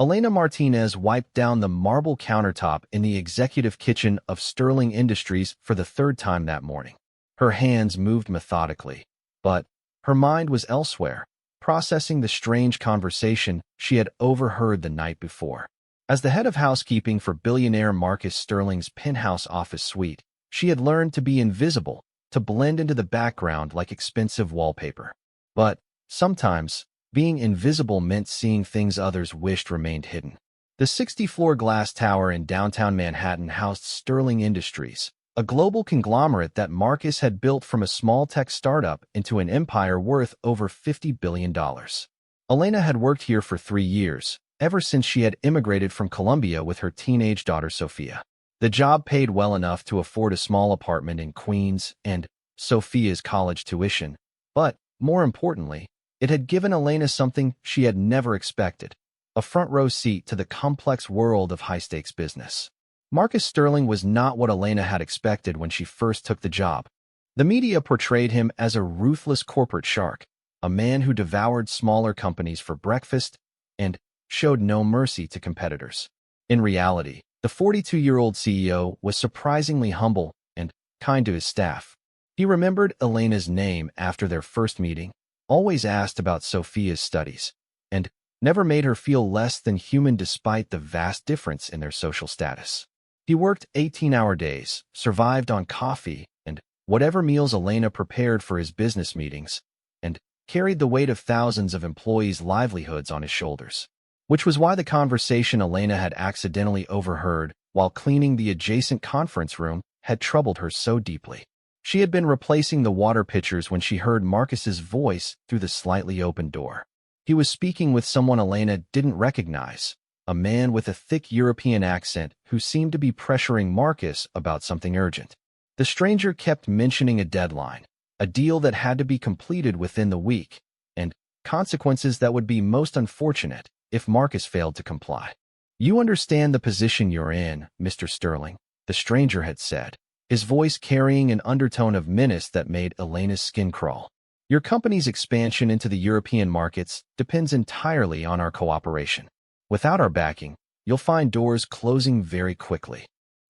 Elena Martinez wiped down the marble countertop in the executive kitchen of Sterling Industries for the third time that morning. Her hands moved methodically, but her mind was elsewhere, processing the strange conversation she had overheard the night before. As the head of housekeeping for billionaire Marcus Sterling's penthouse office suite, she had learned to be invisible, to blend into the background like expensive wallpaper. But sometimes, being invisible meant seeing things others wished remained hidden. The 60-floor glass tower in downtown Manhattan housed Sterling Industries, a global conglomerate that Marcus had built from a small tech startup into an empire worth over $50 billion. Elena had worked here for 3 years, ever since she had immigrated from Colombia with her teenage daughter Sophia. The job paid well enough to afford a small apartment in Queens and Sophia's college tuition, but, more importantly, it had given Elena something she had never expected: a front-row seat to the complex world of high-stakes business. Marcus Sterling was not what Elena had expected when she first took the job. The media portrayed him as a ruthless corporate shark, a man who devoured smaller companies for breakfast and showed no mercy to competitors. In reality, the 42-year-old CEO was surprisingly humble and kind to his staff. He remembered Elena's name after their first meeting, always asked about Sophia's studies, and never made her feel less than human despite the vast difference in their social status. He worked 18-hour days, survived on coffee and whatever meals Elena prepared for his business meetings, and carried the weight of thousands of employees' livelihoods on his shoulders. Which was why the conversation Elena had accidentally overheard while cleaning the adjacent conference room had troubled her so deeply. She had been replacing the water pitchers when she heard Marcus's voice through the slightly open door. He was speaking with someone Elena didn't recognize, a man with a thick European accent who seemed to be pressuring Marcus about something urgent. The stranger kept mentioning a deadline, a deal that had to be completed within the week, and consequences that would be most unfortunate if Marcus failed to comply. "You understand the position you're in, Mr. Sterling," the stranger had said, his voice carrying an undertone of menace that made Elena's skin crawl. "Your company's expansion into the European markets depends entirely on our cooperation. Without our backing, you'll find doors closing very quickly."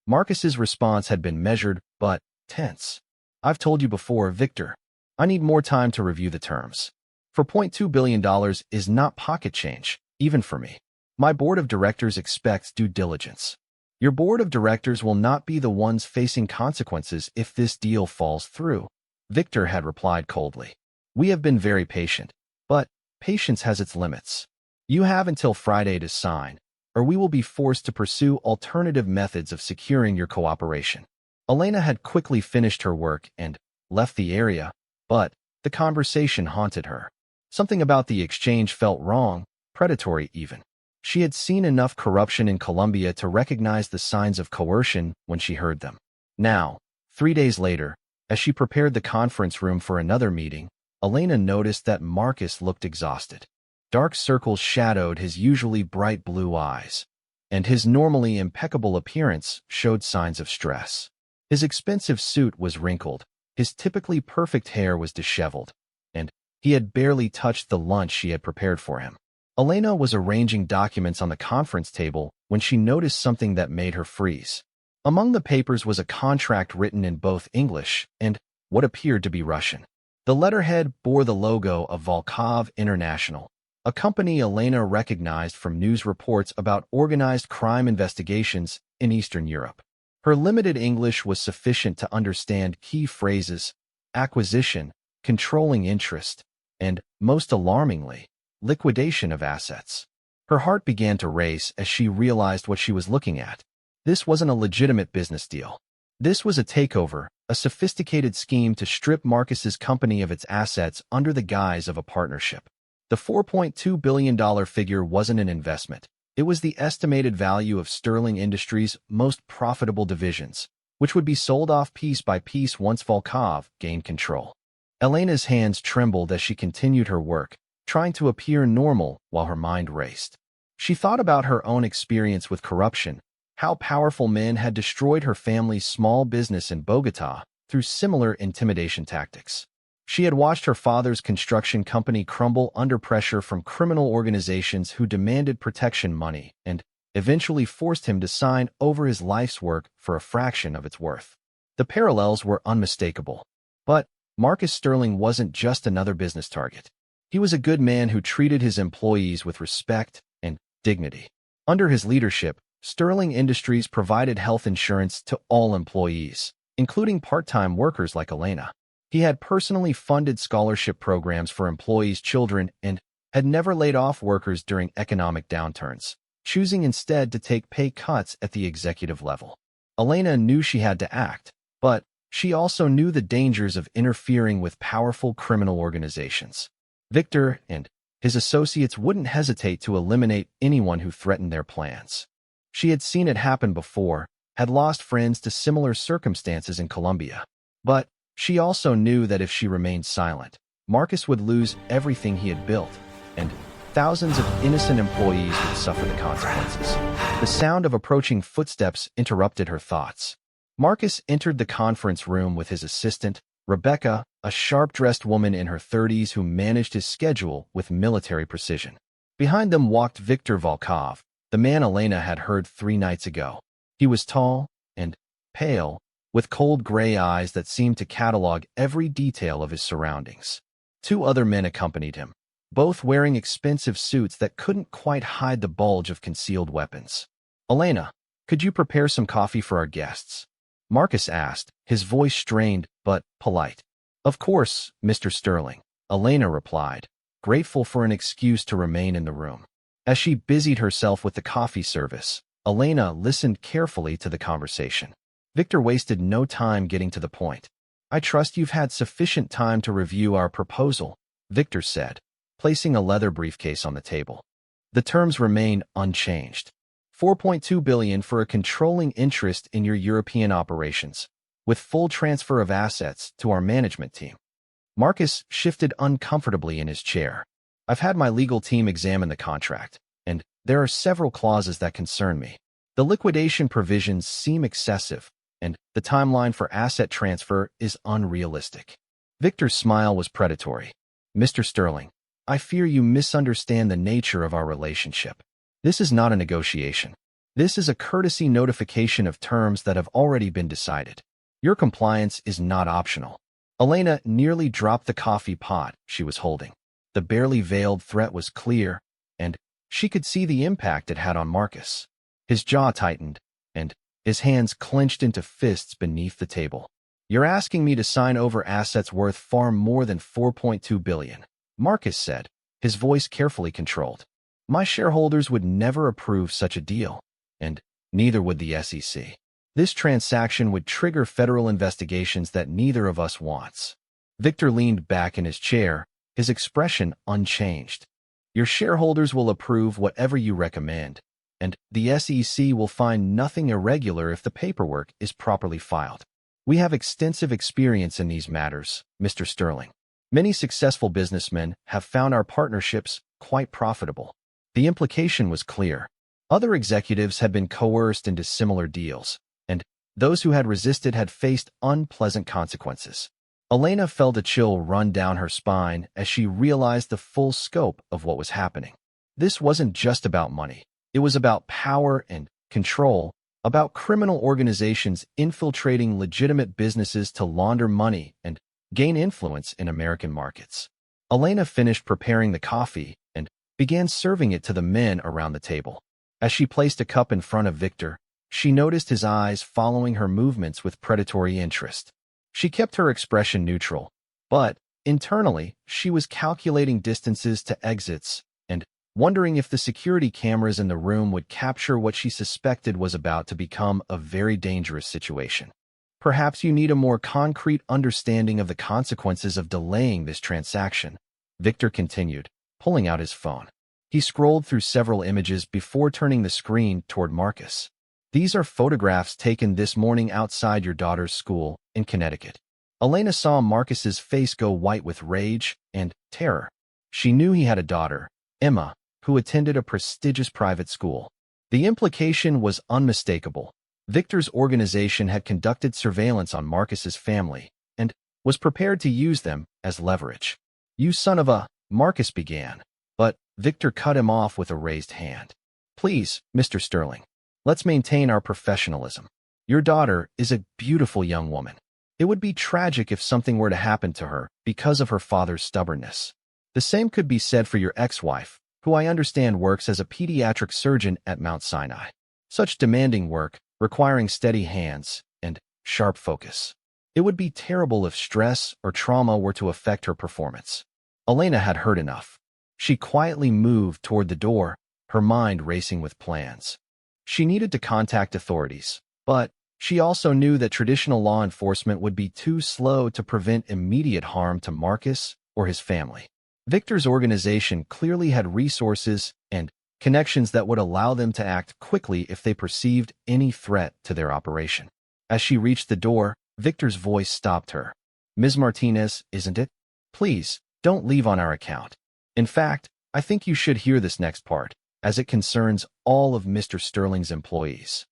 Marcus's response had been measured but tense. "I've told you before, Victor. I need more time to review the terms. $4.2 billion is not pocket change, even for me. My board of directors expects due diligence. Your board of directors will not be the ones facing consequences if this deal falls through," Victor had replied coldly. "We have been very patient, but patience has its limits. You have until Friday to sign, or we will be forced to pursue alternative methods of securing your cooperation." Elena had quickly finished her work and left the area, but the conversation haunted her. Something about the exchange felt wrong, predatory even. She had seen enough corruption in Colombia to recognize the signs of coercion when she heard them. Now, 3 days later, as she prepared the conference room for another meeting, Elena noticed that Marcus looked exhausted. Dark circles shadowed his usually bright blue eyes, and his normally impeccable appearance showed signs of stress. His expensive suit was wrinkled, his typically perfect hair was disheveled, and he had barely touched the lunch she had prepared for him. Elena was arranging documents on the conference table when she noticed something that made her freeze. Among the papers was a contract written in both English and what appeared to be Russian. The letterhead bore the logo of Volkov International, a company Elena recognized from news reports about organized crime investigations in Eastern Europe. Her limited English was sufficient to understand key phrases: acquisition, controlling interest, and, most alarmingly, liquidation of assets. Her heart began to race as she realized what she was looking at. This wasn't a legitimate business deal. This was a takeover, a sophisticated scheme to strip Marcus's company of its assets under the guise of a partnership. The $4.2 billion figure wasn't an investment. It was the estimated value of Sterling Industries' most profitable divisions, which would be sold off piece by piece once Volkov gained control. Elena's hands trembled as she continued her work, trying to appear normal while her mind raced. She thought about her own experience with corruption, how powerful men had destroyed her family's small business in Bogota through similar intimidation tactics. She had watched her father's construction company crumble under pressure from criminal organizations who demanded protection money and eventually forced him to sign over his life's work for a fraction of its worth. The parallels were unmistakable. But Marcus Sterling wasn't just another business target. He was a good man who treated his employees with respect and dignity. Under his leadership, Sterling Industries provided health insurance to all employees, including part-time workers like Elena. He had personally funded scholarship programs for employees' children and had never laid off workers during economic downturns, choosing instead to take pay cuts at the executive level. Elena knew she had to act, but she also knew the dangers of interfering with powerful criminal organizations. Victor and his associates wouldn't hesitate to eliminate anyone who threatened their plans. She had seen it happen before, had lost friends to similar circumstances in Colombia. But she also knew that if she remained silent, Marcus would lose everything he had built, and thousands of innocent employees would suffer the consequences. The sound of approaching footsteps interrupted her thoughts. Marcus entered the conference room with his assistant, Rebecca, a sharp-dressed woman in her 30s who managed his schedule with military precision. Behind them walked Viktor Volkov, the man Elena had heard 3 nights ago. He was tall and pale, with cold gray eyes that seemed to catalog every detail of his surroundings. 2 other men accompanied him, both wearing expensive suits that couldn't quite hide the bulge of concealed weapons. "Elena, could you prepare some coffee for our guests?" Marcus asked, his voice strained but polite. "Of course, Mr. Sterling," Elena replied, grateful for an excuse to remain in the room. As she busied herself with the coffee service, Elena listened carefully to the conversation. Victor wasted no time getting to the point. "I trust you've had sufficient time to review our proposal," Victor said, placing a leather briefcase on the table. "The terms remain unchanged. 4.2 billion for a controlling interest in your European operations, with full transfer of assets to our management team." Marcus shifted uncomfortably in his chair. "I've had my legal team examine the contract, and there are several clauses that concern me. The liquidation provisions seem excessive, and the timeline for asset transfer is unrealistic." Victor's smile was predatory. "Mr. Sterling, I fear you misunderstand the nature of our relationship. This is not a negotiation. This is a courtesy notification of terms that have already been decided. Your compliance is not optional." Elena nearly dropped the coffee pot she was holding. The barely veiled threat was clear, and she could see the impact it had on Marcus. His jaw tightened, and his hands clenched into fists beneath the table. "You're asking me to sign over assets worth far more than 4.2 billion, Marcus said, his voice carefully controlled. "My shareholders would never approve such a deal, and neither would the SEC. This transaction would trigger federal investigations that neither of us wants." Victor leaned back in his chair, his expression unchanged. "Your shareholders will approve whatever you recommend, and the SEC will find nothing irregular if the paperwork is properly filed. We have extensive experience in these matters, Mr. Sterling. Many successful businessmen have found our partnerships quite profitable." The implication was clear. Other executives had been coerced into similar deals, and those who had resisted had faced unpleasant consequences. Elena felt a chill run down her spine as she realized the full scope of what was happening. This wasn't just about money. It was about power and control, about criminal organizations infiltrating legitimate businesses to launder money and gain influence in American markets. Elena finished preparing the coffee and began serving it to the men around the table. As she placed a cup in front of Victor, she noticed his eyes following her movements with predatory interest. She kept her expression neutral, but internally, she was calculating distances to exits and wondering if the security cameras in the room would capture what she suspected was about to become a very dangerous situation. "Perhaps you need a more concrete understanding of the consequences of delaying this transaction," Victor continued, pulling out his phone. He scrolled through several images before turning the screen toward Marcus. "These are photographs taken this morning outside your daughter's school in Connecticut." Elena saw Marcus's face go white with rage and terror. She knew he had a daughter, Emma, who attended a prestigious private school. The implication was unmistakable. Victor's organization had conducted surveillance on Marcus's family, and was prepared to use them as leverage. "You son of a," Marcus began, but Victor cut him off with a raised hand. "Please, Mr. Sterling, let's maintain our professionalism. Your daughter is a beautiful young woman. It would be tragic if something were to happen to her because of her father's stubbornness. The same could be said for your ex-wife, who I understand works as a pediatric surgeon at Mount Sinai. Such demanding work, requiring steady hands and sharp focus. It would be terrible if stress or trauma were to affect her performance." Elena had heard enough. She quietly moved toward the door, her mind racing with plans. She needed to contact authorities, but she also knew that traditional law enforcement would be too slow to prevent immediate harm to Marcus or his family. Victor's organization clearly had resources and connections that would allow them to act quickly if they perceived any threat to their operation. As she reached the door, Victor's voice stopped her. "Ms. Martinez, isn't it? Please, don't leave on our account. In fact, I think you should hear this next part, as it concerns all of Mr. Sterling's employees."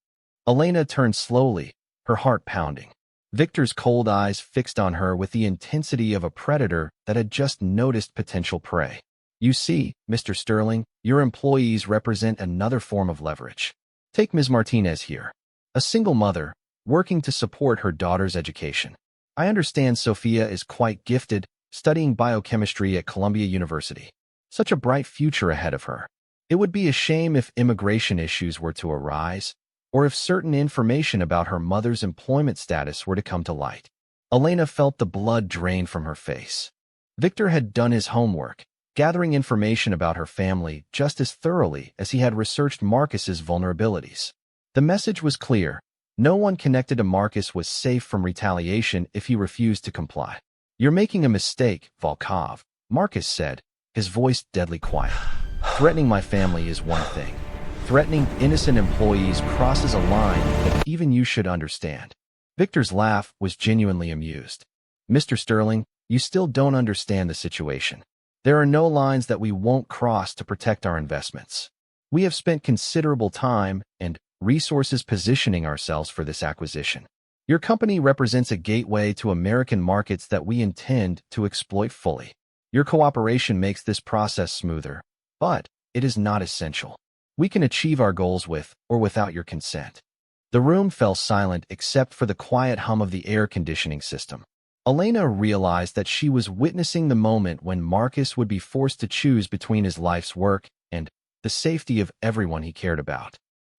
Elena turned slowly, her heart pounding. Victor's cold eyes fixed on her with the intensity of a predator that had just noticed potential prey. "You see, Mr. Sterling, your employees represent another form of leverage. Take Ms. Martinez here, a single mother, working to support her daughter's education. I understand Sophia is quite gifted, studying biochemistry at Columbia University. Such a bright future ahead of her. It would be a shame if immigration issues were to arise, or if certain information about her mother's employment status were to come to light." Elena felt the blood drain from her face. Victor had done his homework, gathering information about her family just as thoroughly as he had researched Marcus's vulnerabilities. The message was clear. No one connected to Marcus was safe from retaliation if he refused to comply. "You're making a mistake, Volkov," Marcus said, his voice deadly quiet. "Threatening my family is one thing. Threatening innocent employees crosses a line that even you should understand." Victor's laugh was genuinely amused. "Mr. Sterling, you still don't understand the situation. There are no lines that we won't cross to protect our investments. We have spent considerable time and resources positioning ourselves for this acquisition. Your company represents a gateway to American markets that we intend to exploit fully. Your cooperation makes this process smoother, but it is not essential. We can achieve our goals with or without your consent." The room fell silent except for the quiet hum of the air conditioning system. Elena realized that she was witnessing the moment when Marcus would be forced to choose between his life's work and the safety of everyone he cared about.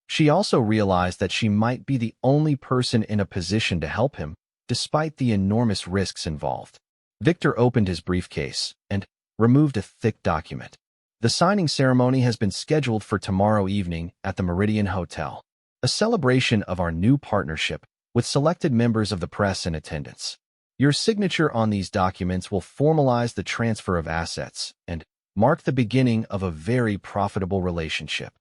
She also realized that she might be the only person in a position to help him, despite the enormous risks involved. Victor opened his briefcase and removed a thick document. "The signing ceremony has been scheduled for tomorrow evening at the Meridian Hotel. A celebration of our new partnership with selected members of the press in attendance. Your signature on these documents will formalize the transfer of assets and mark the beginning of a very profitable relationship."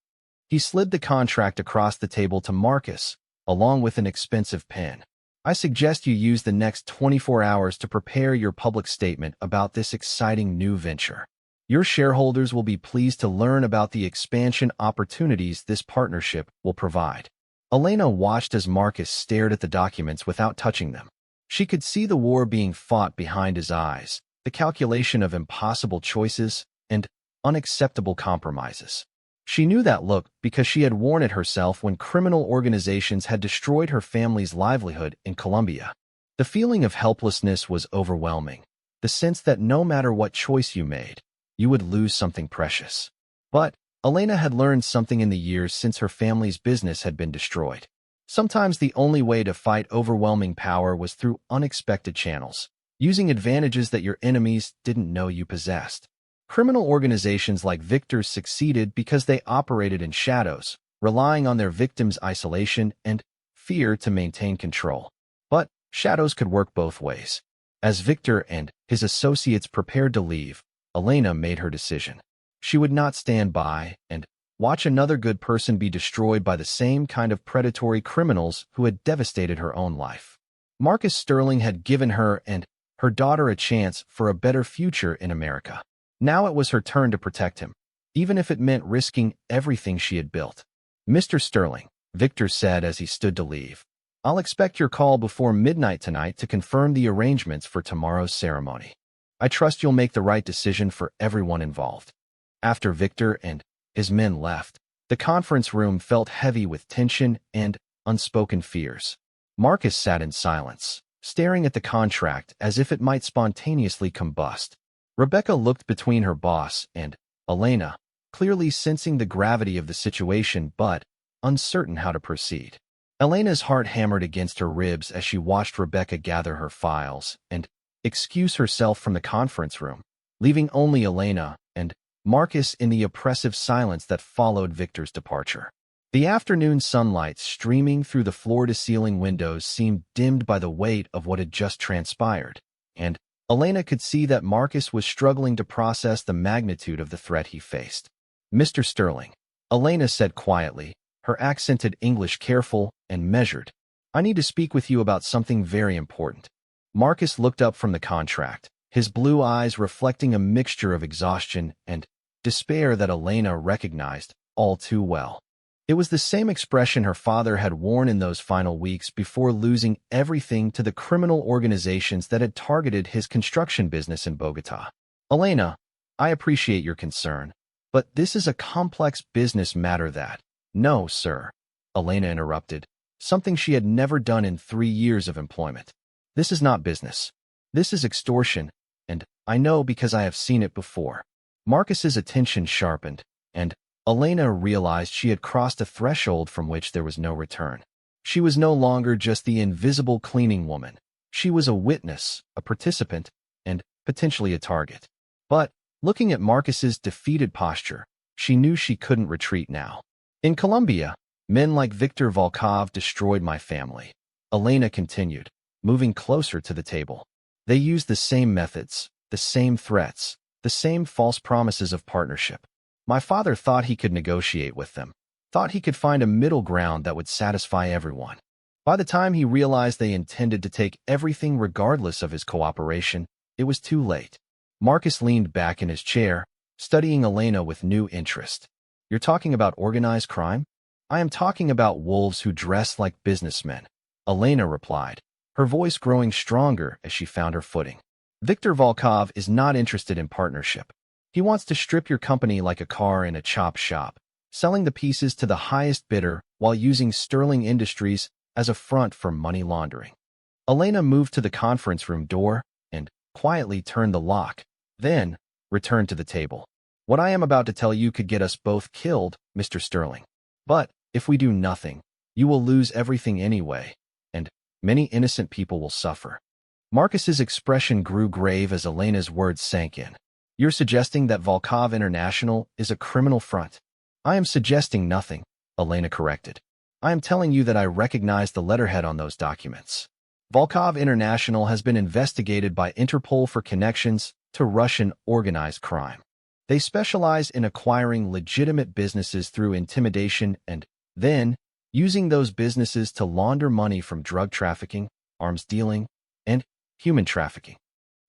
He slid the contract across the table to Marcus, along with an expensive pen. "I suggest you use the next 24 hours to prepare your public statement about this exciting new venture. Your shareholders will be pleased to learn about the expansion opportunities this partnership will provide." Elena watched as Marcus stared at the documents without touching them. She could see the war being fought behind his eyes, the calculation of impossible choices and unacceptable compromises. She knew that look because she had worn it herself when criminal organizations had destroyed her family's livelihood in Colombia. The feeling of helplessness was overwhelming, the sense that no matter what choice you made, you would lose something precious. But Elena had learned something in the years since her family's business had been destroyed. Sometimes the only way to fight overwhelming power was through unexpected channels, using advantages that your enemies didn't know you possessed. Criminal organizations like Victor's succeeded because they operated in shadows, relying on their victims' isolation and fear to maintain control. But shadows could work both ways. As Victor and his associates prepared to leave, Elena made her decision. She would not stand by and watch another good person be destroyed by the same kind of predatory criminals who had devastated her own life. Marcus Sterling had given her and her daughter a chance for a better future in America. Now it was her turn to protect him, even if it meant risking everything she had built. "Mr. Sterling," Victor said as he stood to leave, I'll expect your call before midnight tonight to confirm the arrangements for tomorrow's ceremony. I trust you'll make the right decision for everyone involved." After Victor and his men left, the conference room felt heavy with tension and unspoken fears. Marcus sat in silence, staring at the contract as if it might spontaneously combust. Rebecca looked between her boss and Elena, clearly sensing the gravity of the situation but uncertain how to proceed. Elena's heart hammered against her ribs as she watched Rebecca gather her files and excuse herself from the conference room, leaving only Elena and Marcus in the oppressive silence that followed Victor's departure. The afternoon sunlight streaming through the floor-to-ceiling windows seemed dimmed by the weight of what had just transpired, and Elena could see that Marcus was struggling to process the magnitude of the threat he faced. "Mr. Sterling," Elena said quietly, her accented English careful and measured, "I need to speak with you about something very important." Marcus looked up from the contract, his blue eyes reflecting a mixture of exhaustion and despair that Elena recognized all too well. It was the same expression her father had worn in those final weeks before losing everything to the criminal organizations that had targeted his construction business in Bogota. "Elena, I appreciate your concern, but this is a complex business matter that—" "No, sir," Elena interrupted, something she had never done in 3 years of employment. "This is not business. This is extortion, and I know because I have seen it before." Marcus's attention sharpened, and Elena realized she had crossed a threshold from which there was no return. She was no longer just the invisible cleaning woman. She was a witness, a participant, and potentially a target. But, looking at Marcus's defeated posture, she knew she couldn't retreat now. "In Colombia, men like Viktor Volkov destroyed my family," Elena continued, moving closer to the table. "They used the same methods, the same threats, the same false promises of partnership. My father thought he could negotiate with them, thought he could find a middle ground that would satisfy everyone. By the time he realized they intended to take everything regardless of his cooperation, it was too late." Marcus leaned back in his chair, studying Elena with new interest. "You're talking about organized crime?" "I am talking about wolves who dress like businessmen," Elena replied, her voice growing stronger as she found her footing. "Viktor Volkov is not interested in partnership. He wants to strip your company like a car in a chop shop, selling the pieces to the highest bidder while using Sterling Industries as a front for money laundering." Elena moved to the conference room door and quietly turned the lock, then returned to the table. "What I am about to tell you could get us both killed, Mr. Sterling. But if we do nothing, you will lose everything anyway, and many innocent people will suffer." Marcus's expression grew grave as Elena's words sank in. "You're suggesting that Volkov International is a criminal front?" "I am suggesting nothing," Elena corrected. "I am telling you that I recognize the letterhead on those documents. Volkov International has been investigated by Interpol for connections to Russian organized crime. They specialize in acquiring legitimate businesses through intimidation and then using those businesses to launder money from drug trafficking, arms dealing, and human trafficking."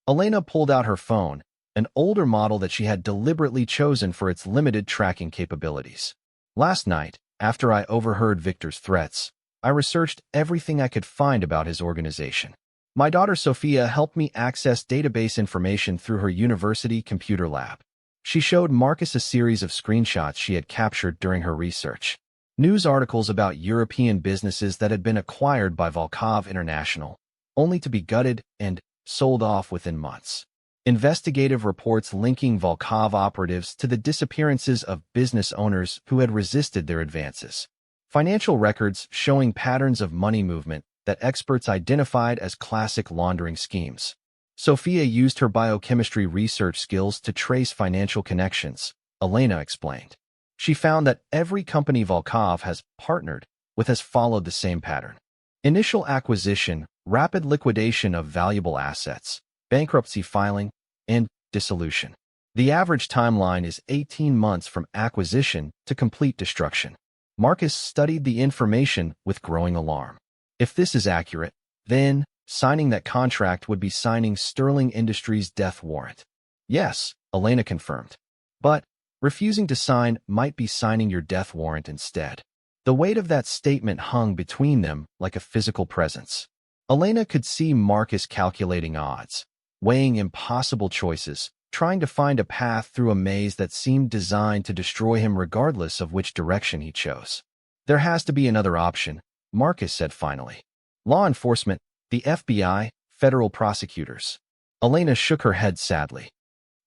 Elena pulled out her phone, an older model that she had deliberately chosen for its limited tracking capabilities. "Last night, after I overheard Victor's threats, I researched everything I could find about his organization. My daughter Sophia helped me access database information through her university computer lab. She showed Marcus a series of screenshots she had captured during her research. News articles about European businesses that had been acquired by Volkov International, only to be gutted and sold off within months. Investigative reports linking Volkov operatives to the disappearances of business owners who had resisted their advances. Financial records showing patterns of money movement that experts identified as classic laundering schemes. Sophia used her biochemistry research skills to trace financial connections, Elena explained. She found that every company Volkov has partnered with has followed the same pattern. Initial acquisition, rapid liquidation of valuable assets, bankruptcy filing, and dissolution. The average timeline is 18 months from acquisition to complete destruction. Marcus studied the information with growing alarm. If this is accurate, then signing that contract would be signing Sterling Industries' death warrant. "Yes," Elena confirmed. "But refusing to sign might be signing your death warrant instead." The weight of that statement hung between them like a physical presence. Elena could see Marcus calculating odds, weighing impossible choices, trying to find a path through a maze that seemed designed to destroy him regardless of which direction he chose. There has to be another option, Marcus said finally. Law enforcement, the FBI, federal prosecutors. Elena shook her head sadly.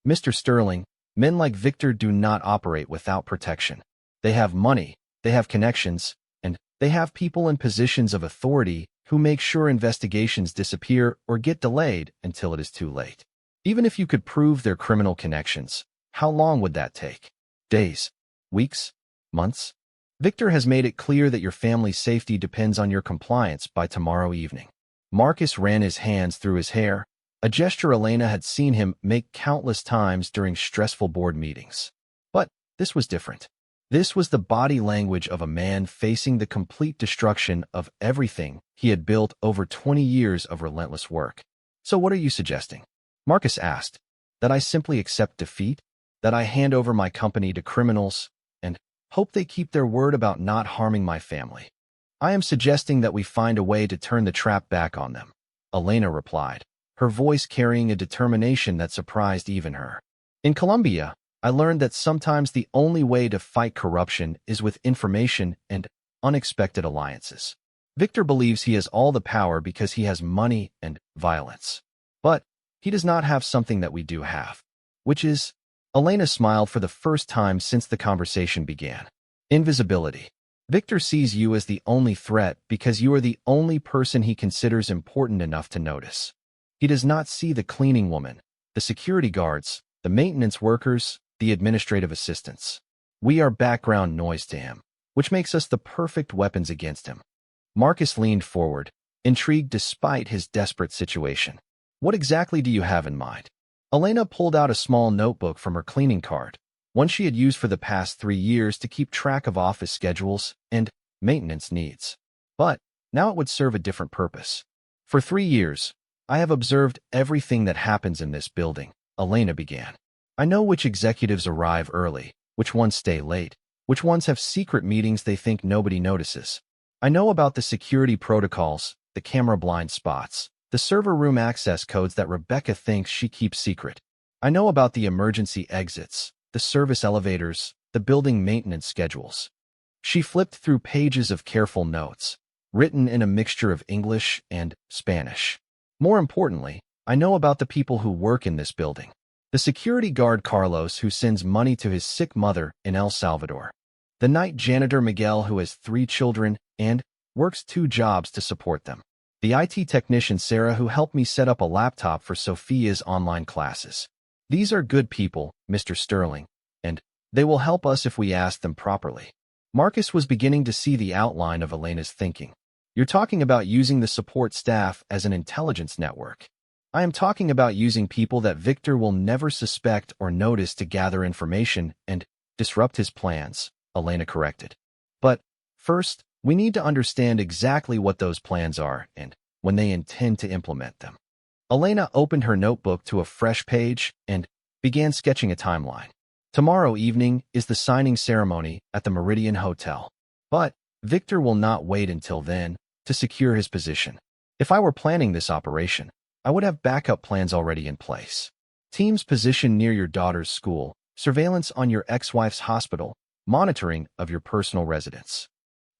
Mr. Sterling, men like Victor do not operate without protection. They have money, they have connections, and they have people in positions of authority who make sure investigations disappear or get delayed until it is too late. Even if you could prove their criminal connections, how long would that take? Days? Weeks? Months? Victor has made it clear that your family's safety depends on your compliance by tomorrow evening. Marcus ran his hands through his hair, a gesture Elena had seen him make countless times during stressful board meetings. But this was different. This was the body language of a man facing the complete destruction of everything he had built over 20 years of relentless work. So what are you suggesting? Marcus asked. That I simply accept defeat? That I hand over my company to criminals and hope they keep their word about not harming my family? I am suggesting that we find a way to turn the trap back on them, Elena replied, her voice carrying a determination that surprised even her. In Colombia, I learned that sometimes the only way to fight corruption is with information and unexpected alliances. Victor believes he has all the power because he has money and violence. But he does not have something that we do have, which is, Elena smiled for the first time since the conversation began. Invisibility. Victor sees you as the only threat because you are the only person he considers important enough to notice. He does not see the cleaning woman, the security guards, the maintenance workers, the administrative assistants. We are background noise to him, which makes us the perfect weapons against him. Marcus leaned forward, intrigued despite his desperate situation. What exactly do you have in mind? Elena pulled out a small notebook from her cleaning cart, one she had used for the past 3 years to keep track of office schedules and maintenance needs. But now it would serve a different purpose. For 3 years, I have observed everything that happens in this building, Elena began. I know which executives arrive early, which ones stay late, which ones have secret meetings they think nobody notices. I know about the security protocols, the camera blind spots, the server room access codes that Rebecca thinks she keeps secret. I know about the emergency exits, the service elevators, the building maintenance schedules. She flipped through pages of careful notes, written in a mixture of English and Spanish. More importantly, I know about the people who work in this building. The security guard Carlos who sends money to his sick mother in El Salvador. The night janitor Miguel who has 3 children and works 2 jobs to support them. The IT technician Sarah who helped me set up a laptop for Sophia's online classes. These are good people, Mr. Sterling, and they will help us if we ask them properly. Marcus was beginning to see the outline of Elena's thinking. You're talking about using the support staff as an intelligence network. I am talking about using people that Victor will never suspect or notice to gather information and disrupt his plans, Elena corrected. But first, we need to understand exactly what those plans are and when they intend to implement them. Elena opened her notebook to a fresh page and began sketching a timeline. Tomorrow evening is the signing ceremony at the Meridian Hotel. But Victor will not wait until then to secure his position. If I were planning this operation, I would have backup plans already in place. Teams positioned near your daughter's school, surveillance on your ex-wife's hospital, monitoring of your personal residence.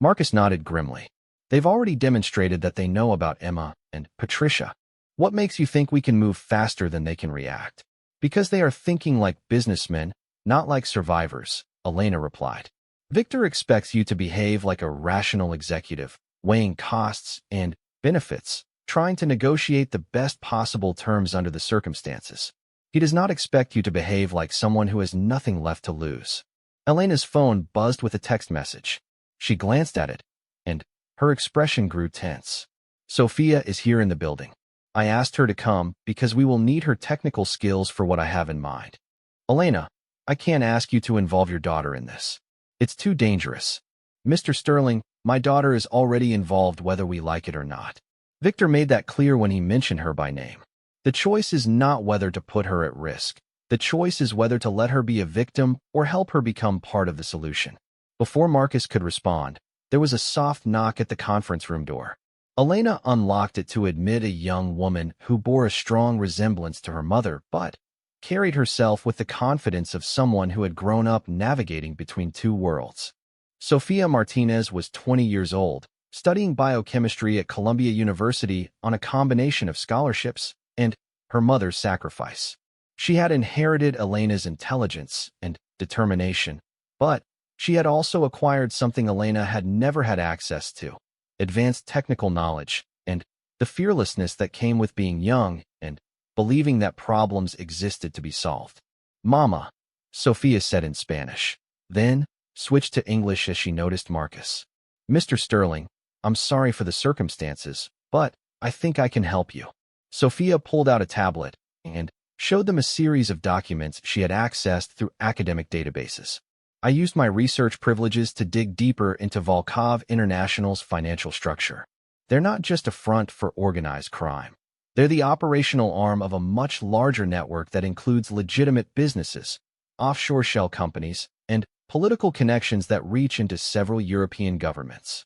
Marcus nodded grimly. They've already demonstrated that they know about Emma and Patricia. What makes you think we can move faster than they can react? Because they are thinking like businessmen, not like survivors, Elena replied. Victor expects you to behave like a rational executive, weighing costs and benefits, trying to negotiate the best possible terms under the circumstances. He does not expect you to behave like someone who has nothing left to lose. Elena's phone buzzed with a text message. She glanced at it, and her expression grew tense. Sophia is here in the building. I asked her to come because we will need her technical skills for what I have in mind. Elena, I can't ask you to involve your daughter in this. It's too dangerous. Mr. Sterling, my daughter is already involved whether we like it or not. Victor made that clear when he mentioned her by name. The choice is not whether to put her at risk. The choice is whether to let her be a victim or help her become part of the solution. Before Marcus could respond, There was a soft knock at the conference room door. Elena unlocked it to admit a young woman who bore a strong resemblance to her mother, but carried herself with the confidence of someone who had grown up navigating between two worlds. Sofia Martinez was 20 years old, studying biochemistry at Columbia University on a combination of scholarships and her mother's sacrifice. She had inherited Elena's intelligence and determination, but she had also acquired something Elena had never had access to: advanced technical knowledge and the fearlessness that came with being young and believing that problems existed to be solved. "Mama," Sofia said in Spanish, then switched to English as she noticed Marcus. "Mr. Sterling, I'm sorry for the circumstances, but I think I can help you." Sofia pulled out a tablet and showed them a series of documents she had accessed through academic databases. "I used my research privileges to dig deeper into Volkov International's financial structure. They're not just a front for organized crime. They're the operational arm of a much larger network that includes legitimate businesses, offshore shell companies, and political connections that reach into several European governments."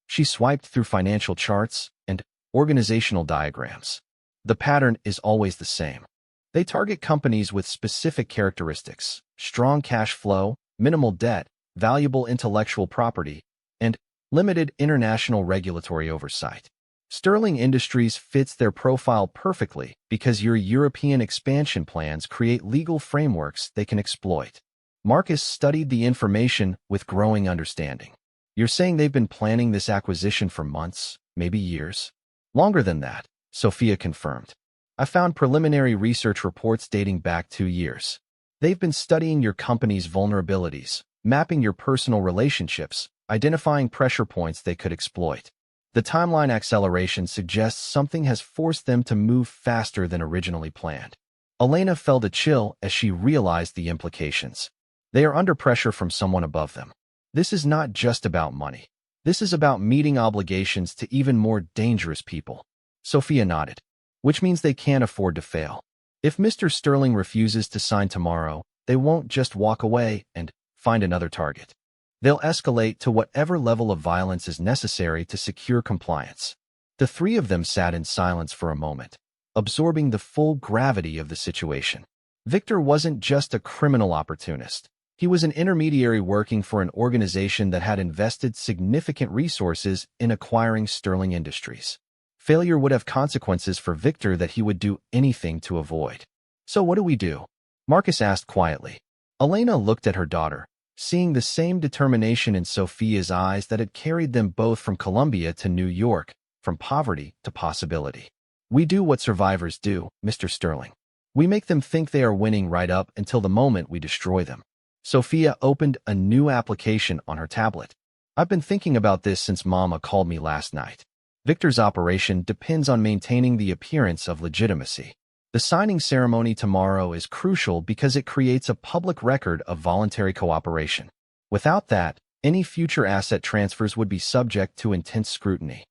She swiped through financial charts and organizational diagrams. The pattern is always the same. They target companies with specific characteristics: strong cash flow, minimal debt, valuable intellectual property, and limited international regulatory oversight. Sterling Industries fits their profile perfectly because your European expansion plans create legal frameworks they can exploit. Marcus studied the information with growing understanding. "You're saying they've been planning this acquisition for months, maybe years?" "Longer than that," Sofia confirmed. "I found preliminary research reports dating back 2 years. They've been studying your company's vulnerabilities, mapping your personal relationships, identifying pressure points they could exploit. The timeline acceleration suggests something has forced them to move faster than originally planned." Elena felt a chill as she realized the implications. They are under pressure from someone above them. This is not just about money. This is about meeting obligations to even more dangerous people. Sofia nodded. "Which means they can't afford to fail. If Mr. Sterling refuses to sign tomorrow, they won't just walk away and find another target. They'll escalate to whatever level of violence is necessary to secure compliance." The three of them sat in silence for a moment, absorbing the full gravity of the situation. Victor wasn't just a criminal opportunist. He was an intermediary working for an organization that had invested significant resources in acquiring Sterling Industries. Failure would have consequences for Victor that he would do anything to avoid. "So what do we do?" Marcus asked quietly. Elena looked at her daughter, seeing the same determination in Sofia's eyes that had carried them both from Columbia to New York, from poverty to possibility. "We do what survivors do, Mr. Sterling. We make them think they are winning right up until the moment we destroy them." Sofia opened a new application on her tablet. "I've been thinking about this since Mama called me last night. Victor's operation depends on maintaining the appearance of legitimacy. The signing ceremony tomorrow is crucial because it creates a public record of voluntary cooperation. Without that, any future asset transfers would be subject to intense scrutiny."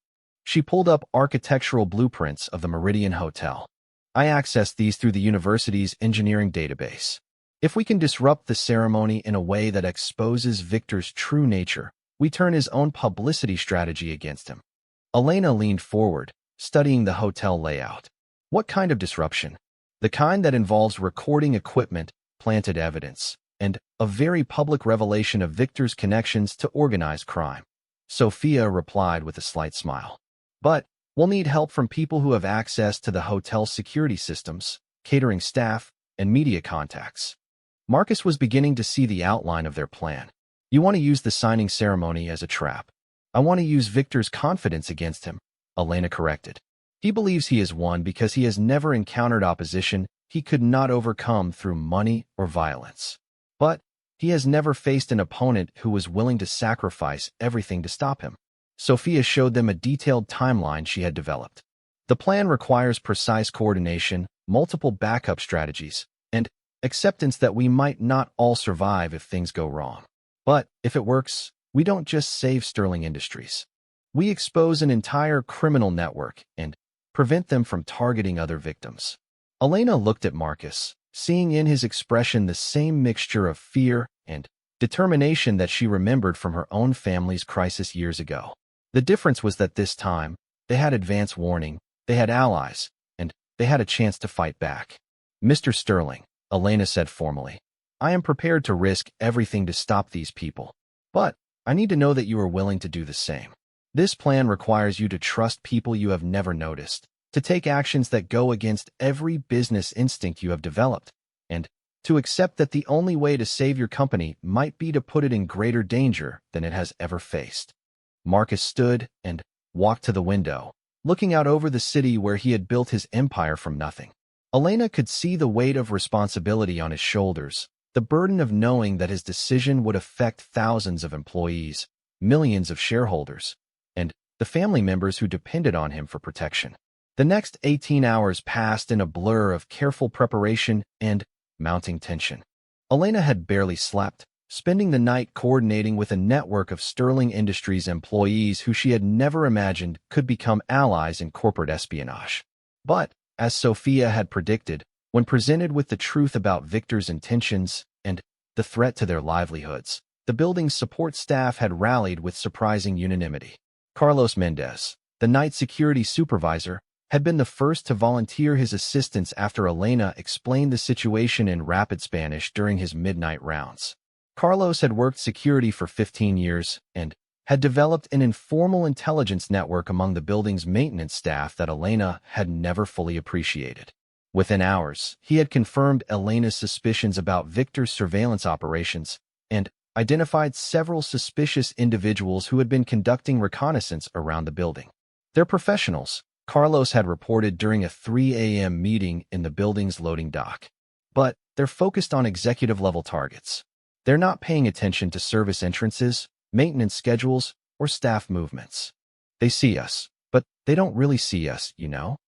She pulled up architectural blueprints of the Meridian Hotel. "I accessed these through the university's engineering database. If we can disrupt the ceremony in a way that exposes Victor's true nature, we turn his own publicity strategy against him." Elena leaned forward, studying the hotel layout. "What kind of disruption?" "The kind that involves recording equipment, planted evidence, and a very public revelation of Victor's connections to organized crime." Sofia replied with a slight smile. "But we'll need help from people who have access to the hotel's security systems, catering staff, and media contacts." Marcus was beginning to see the outline of their plan. "You want to use the signing ceremony as a trap." "I want to use Victor's confidence against him," Elena corrected. "He believes he has won because he has never encountered opposition he could not overcome through money or violence. But he has never faced an opponent who was willing to sacrifice everything to stop him." Sofia showed them a detailed timeline she had developed. "The plan requires precise coordination, multiple backup strategies, and acceptance that we might not all survive if things go wrong. But if it works, we don't just save Sterling Industries. We expose an entire criminal network and prevent them from targeting other victims." Elena looked at Marcus, seeing in his expression the same mixture of fear and determination that she remembered from her own family's crisis years ago. The difference was that this time, they had advance warning, they had allies, and they had a chance to fight back. "Mr. Sterling," Elena said formally, "I am prepared to risk everything to stop these people. But I need to know that you are willing to do the same. This plan requires you to trust people you have never noticed, to take actions that go against every business instinct you have developed, and to accept that the only way to save your company might be to put it in greater danger than it has ever faced." Marcus stood and walked to the window, looking out over the city where he had built his empire from nothing. Elena could see the weight of responsibility on his shoulders, the burden of knowing that his decision would affect thousands of employees, millions of shareholders, and the family members who depended on him for protection. The next 18 hours passed in a blur of careful preparation and mounting tension. Elena had barely slept, spending the night coordinating with a network of Sterling Industries employees who she had never imagined could become allies in corporate espionage. But, as Sophia had predicted, when presented with the truth about Victor's intentions and the threat to their livelihoods, the building's support staff had rallied with surprising unanimity. Carlos Mendez, the night security supervisor, had been the first to volunteer his assistance after Elena explained the situation in rapid Spanish during his midnight rounds. Carlos had worked security for 15 years and had developed an informal intelligence network among the building's maintenance staff that Elena had never fully appreciated. Within hours, he had confirmed Elena's suspicions about Victor's surveillance operations and identified several suspicious individuals who had been conducting reconnaissance around the building. "They're professionals," Carlos had reported during a 3 a.m. meeting in the building's loading dock. "But they're focused on executive-level targets. They're not paying attention to service entrances, maintenance schedules, or staff movements. They see us, but they don't really see us, you know?"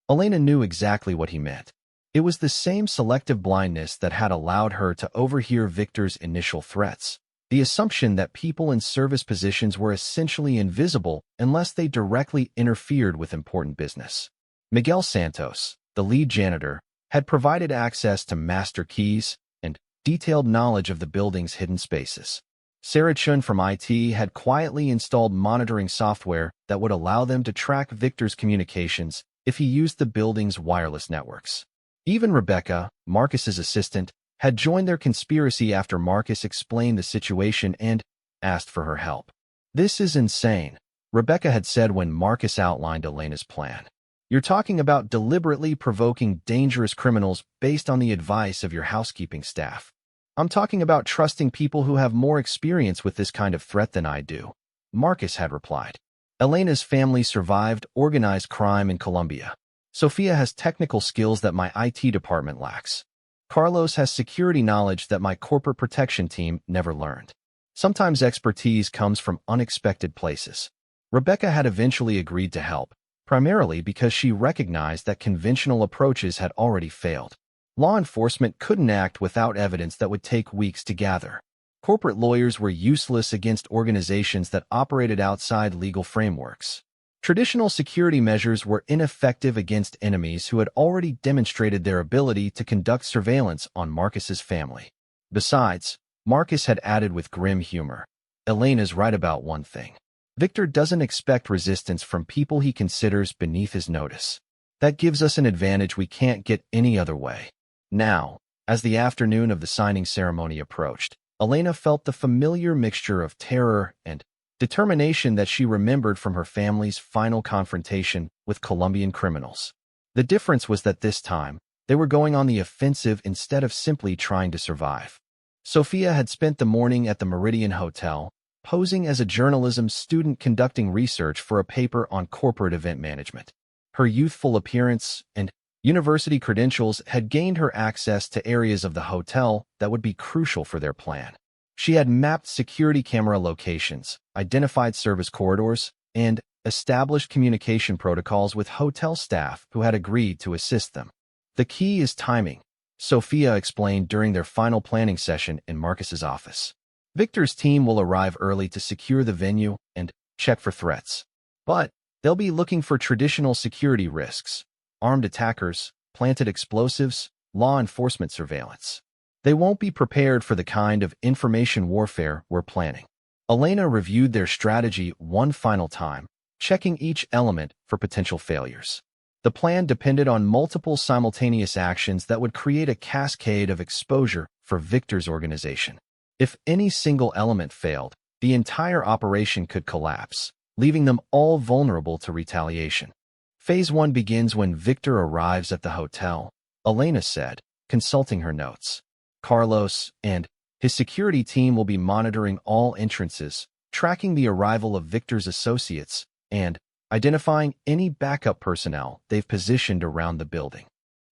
Elena knew exactly what he meant. It was the same selective blindness that had allowed her to overhear Victor's initial threats, the assumption that people in service positions were essentially invisible unless they directly interfered with important business. Miguel Santos, the lead janitor, had provided access to master keys and detailed knowledge of the building's hidden spaces. Sarah Chun from IT had quietly installed monitoring software that would allow them to track Victor's communications if he used the building's wireless networks. Even Rebecca, Marcus's assistant, had joined their conspiracy after Marcus explained the situation and asked for her help. "This is insane," Rebecca had said when Marcus outlined Elena's plan. "You're talking about deliberately provoking dangerous criminals based on the advice of your housekeeping staff. I'm talking about trusting people who have more experience with this kind of threat than I do," Marcus had replied. "Elena's family survived organized crime in Colombia. Sophia has technical skills that my IT department lacks. Carlos has security knowledge that my corporate protection team never learned. Sometimes expertise comes from unexpected places." Rebecca had eventually agreed to help, primarily because she recognized that conventional approaches had already failed. Law enforcement couldn't act without evidence that would take weeks to gather. Corporate lawyers were useless against organizations that operated outside legal frameworks. Traditional security measures were ineffective against enemies who had already demonstrated their ability to conduct surveillance on Marcus's family. Besides, Marcus had added with grim humor, "Elena's right about one thing. Victor doesn't expect resistance from people he considers beneath his notice. That gives us an advantage we can't get any other way." Now, as the afternoon of the signing ceremony approached, Elena felt the familiar mixture of terror and determination that she remembered from her family's final confrontation with Colombian criminals. The difference was that this time, they were going on the offensive instead of simply trying to survive. Sophia had spent the morning at the Meridian Hotel, posing as a journalism student conducting research for a paper on corporate event management. Her youthful appearance and university credentials had gained her access to areas of the hotel that would be crucial for their plan. She had mapped security camera locations, identified service corridors, and established communication protocols with hotel staff who had agreed to assist them. "The key is timing," Sophia explained during their final planning session in Marcus's office. "Victor's team will arrive early to secure the venue and check for threats. But they'll be looking for traditional security risks, armed attackers, planted explosives, law enforcement surveillance. They won't be prepared for the kind of information warfare we're planning. Elena reviewed their strategy one final time, checking each element for potential failures. The plan depended on multiple simultaneous actions that would create a cascade of exposure for Victor's organization. If any single element failed, the entire operation could collapse, leaving them all vulnerable to retaliation. Phase 1 begins when Victor arrives at the hotel, Elena said, consulting her notes. Carlos and his security team will be monitoring all entrances, tracking the arrival of Victor's associates, and identifying any backup personnel they've positioned around the building.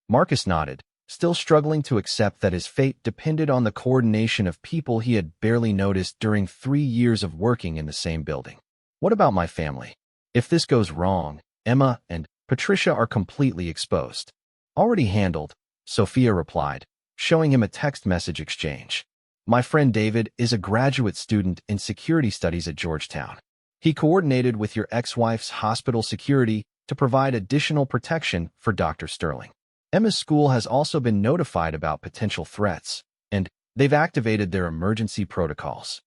Marcus nodded, still struggling to accept that his fate depended on the coordination of people he had barely noticed during 3 years of working in the same building. What about my family? If this goes wrong, Emma and Patricia are completely exposed. Already handled, Sophia replied, showing him a text message exchange. My friend David is a graduate student in security studies at Georgetown. He coordinated with your ex-wife's hospital security to provide additional protection for Dr. Sterling. Emma's school has also been notified about potential threats, and they've activated their emergency protocols.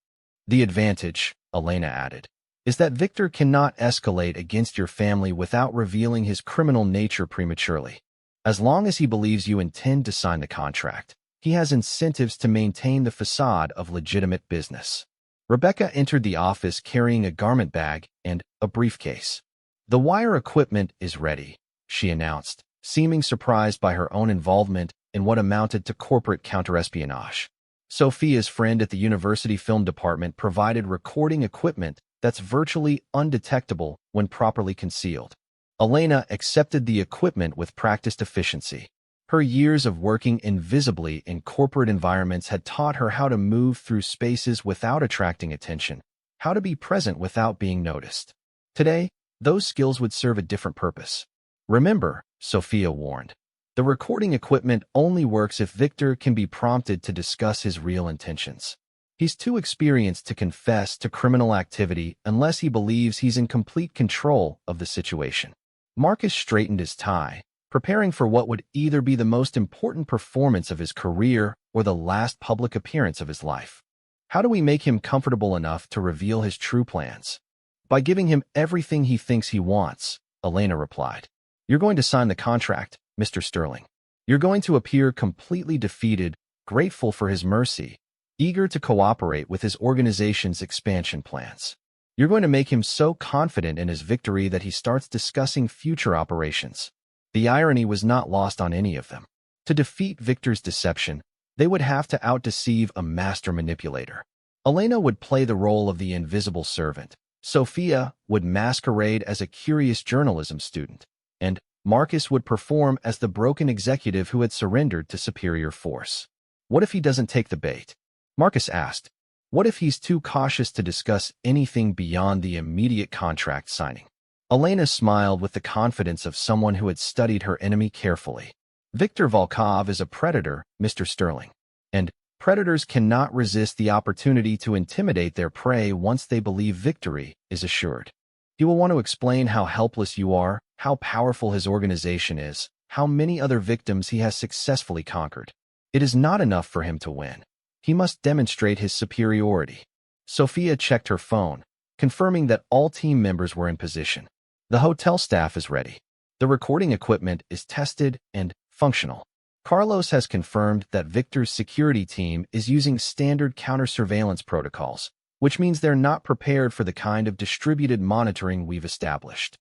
The advantage, Elena added, is that Victor cannot escalate against your family without revealing his criminal nature prematurely. As long as he believes you intend to sign the contract, he has incentives to maintain the facade of legitimate business. Rebecca entered the office carrying a garment bag and a briefcase. The wire equipment is ready, she announced, seeming surprised by her own involvement in what amounted to corporate counterespionage. Sophia's friend at the university film department provided recording equipment that's virtually undetectable when properly concealed. Elena accepted the equipment with practiced efficiency. Her years of working invisibly in corporate environments had taught her how to move through spaces without attracting attention, how to be present without being noticed. Today, those skills would serve a different purpose. Remember, Sophia warned, the recording equipment only works if Victor can be prompted to discuss his real intentions. He's too experienced to confess to criminal activity unless he believes he's in complete control of the situation. Marcus straightened his tie, preparing for what would either be the most important performance of his career or the last public appearance of his life. How do we make him comfortable enough to reveal his true plans? By giving him everything he thinks he wants, Elena replied. You're going to sign the contract, Mr. Sterling. You're going to appear completely defeated, grateful for his mercy, eager to cooperate with his organization's expansion plans. You're going to make him so confident in his victory that he starts discussing future operations. The irony was not lost on any of them. To defeat Victor's deception, they would have to outdeceive a master manipulator. Elena would play the role of the invisible servant. Sophia would masquerade as a curious journalism student, and Marcus would perform as the broken executive who had surrendered to superior force. What if he doesn't take the bait? Marcus asked. What if he's too cautious to discuss anything beyond the immediate contract signing? Elena smiled with the confidence of someone who had studied her enemy carefully. Viktor Volkov is a predator, Mr. Sterling, and predators cannot resist the opportunity to intimidate their prey once they believe victory is assured. He will want to explain how helpless you are, how powerful his organization is, how many other victims he has successfully conquered. It is not enough for him to win. He must demonstrate his superiority. Sophia checked her phone, confirming that all team members were in position. The hotel staff is ready. The recording equipment is tested and functional. Carlos has confirmed that Victor's security team is using standard counter-surveillance protocols, which means they're not prepared for the kind of distributed monitoring we've established.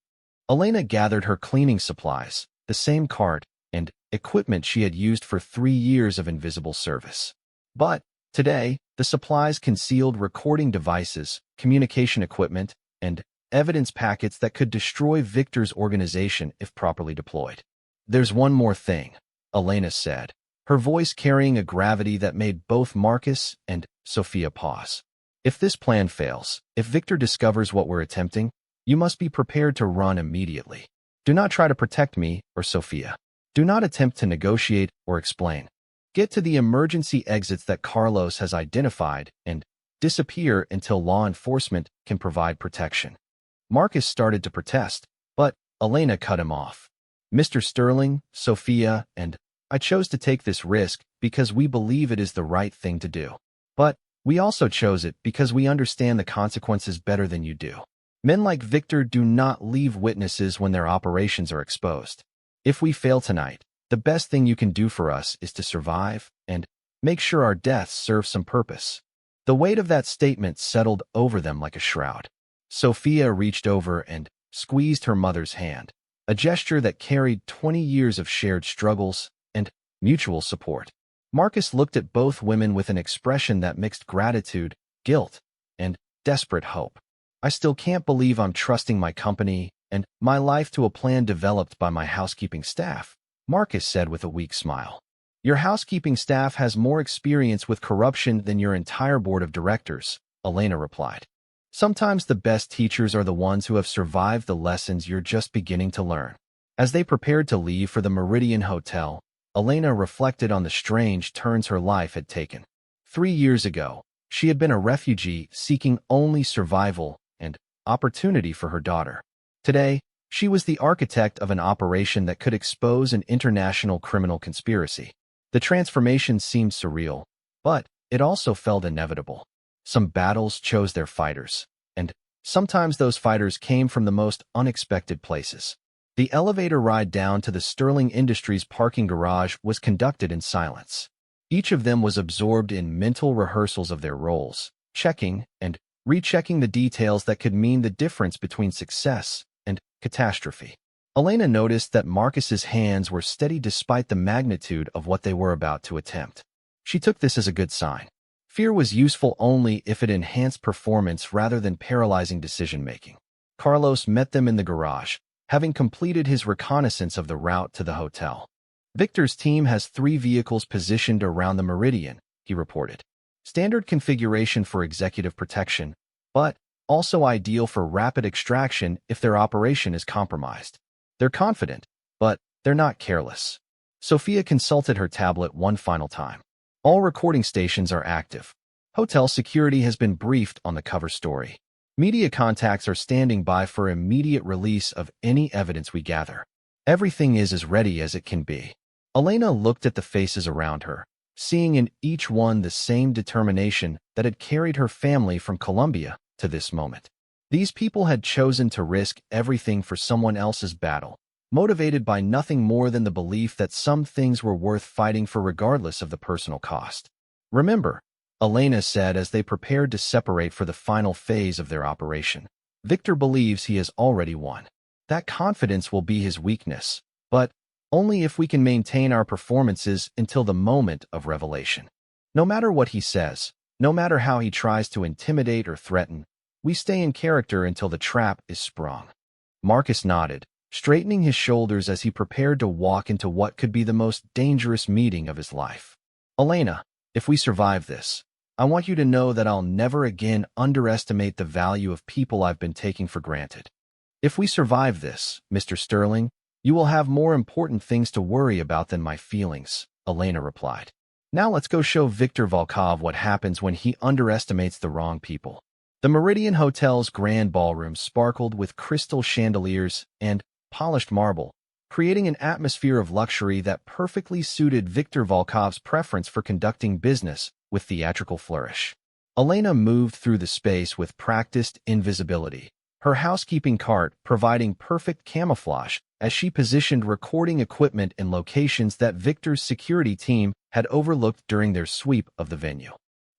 Elena gathered her cleaning supplies, the same cart, and equipment she had used for 3 years of invisible service. But today, the supplies concealed recording devices, communication equipment, and evidence packets that could destroy Victor's organization if properly deployed. There's one more thing, Elena said, her voice carrying a gravity that made both Marcus and Sophia pause. If this plan fails, if Victor discovers what we're attempting, you must be prepared to run immediately. Do not try to protect me or Sophia. Do not attempt to negotiate or explain. Get to the emergency exits that Carlos has identified and disappear until law enforcement can provide protection. Marcus started to protest, but Elena cut him off. Mr. Sterling, Sophia, and I chose to take this risk because we believe it is the right thing to do. But we also chose it because we understand the consequences better than you do. Men like Victor do not leave witnesses when their operations are exposed. If we fail tonight, the best thing you can do for us is to survive and make sure our deaths serve some purpose. The weight of that statement settled over them like a shroud. Sophia reached over and squeezed her mother's hand, a gesture that carried 20 years of shared struggles and mutual support. Marcus looked at both women with an expression that mixed gratitude, guilt, and desperate hope. I still can't believe I'm trusting my company and my life to a plan developed by my housekeeping staff, Marcus said with a weak smile. Your housekeeping staff has more experience with corruption than your entire board of directors, Elena replied. Sometimes the best teachers are the ones who have survived the lessons you're just beginning to learn. As they prepared to leave for the Meridian Hotel, Elena reflected on the strange turns her life had taken. 3 years ago, she had been a refugee seeking only survival and opportunity for her daughter. Today, she was the architect of an operation that could expose an international criminal conspiracy. The transformation seemed surreal, but it also felt inevitable. Some battles chose their fighters, and sometimes those fighters came from the most unexpected places. The elevator ride down to the Sterling Industries parking garage was conducted in silence. Each of them was absorbed in mental rehearsals of their roles, checking and rechecking the details that could mean the difference between success and catastrophe. Elena noticed that Marcus's hands were steady despite the magnitude of what they were about to attempt. She took this as a good sign. Fear was useful only if it enhanced performance rather than paralyzing decision-making. Carlos met them in the garage, having completed his reconnaissance of the route to the hotel. Victor's team has 3 vehicles positioned around the Meridian, he reported. Standard configuration for executive protection, but also ideal for rapid extraction if their operation is compromised. They're confident, but they're not careless. Sophia consulted her tablet one final time. All recording stations are active. Hotel security has been briefed on the cover story. Media contacts are standing by for immediate release of any evidence we gather. Everything is as ready as it can be. Elena looked at the faces around her, seeing in each one the same determination that had carried her family from Colombia to this moment. These people had chosen to risk everything for someone else's battle, motivated by nothing more than the belief that some things were worth fighting for regardless of the personal cost. Remember, Elena said as they prepared to separate for the final phase of their operation, Victor believes he has already won. That confidence will be his weakness, but only if we can maintain our performances until the moment of revelation. No matter what he says, no matter how he tries to intimidate or threaten, we stay in character until the trap is sprung. Marcus nodded, straightening his shoulders as he prepared to walk into what could be the most dangerous meeting of his life. Elena, if we survive this, I want you to know that I'll never again underestimate the value of people I've been taking for granted. If we survive this, Mr. Sterling, you will have more important things to worry about than my feelings, Elena replied. Now let's go show Viktor Volkov what happens when he underestimates the wrong people. The Meridian Hotel's grand ballroom sparkled with crystal chandeliers and polished marble, creating an atmosphere of luxury that perfectly suited Viktor Volkov's preference for conducting business with theatrical flourish. Elena moved through the space with practiced invisibility, her housekeeping cart providing perfect camouflage as she positioned recording equipment in locations that Victor's security team had overlooked during their sweep of the venue.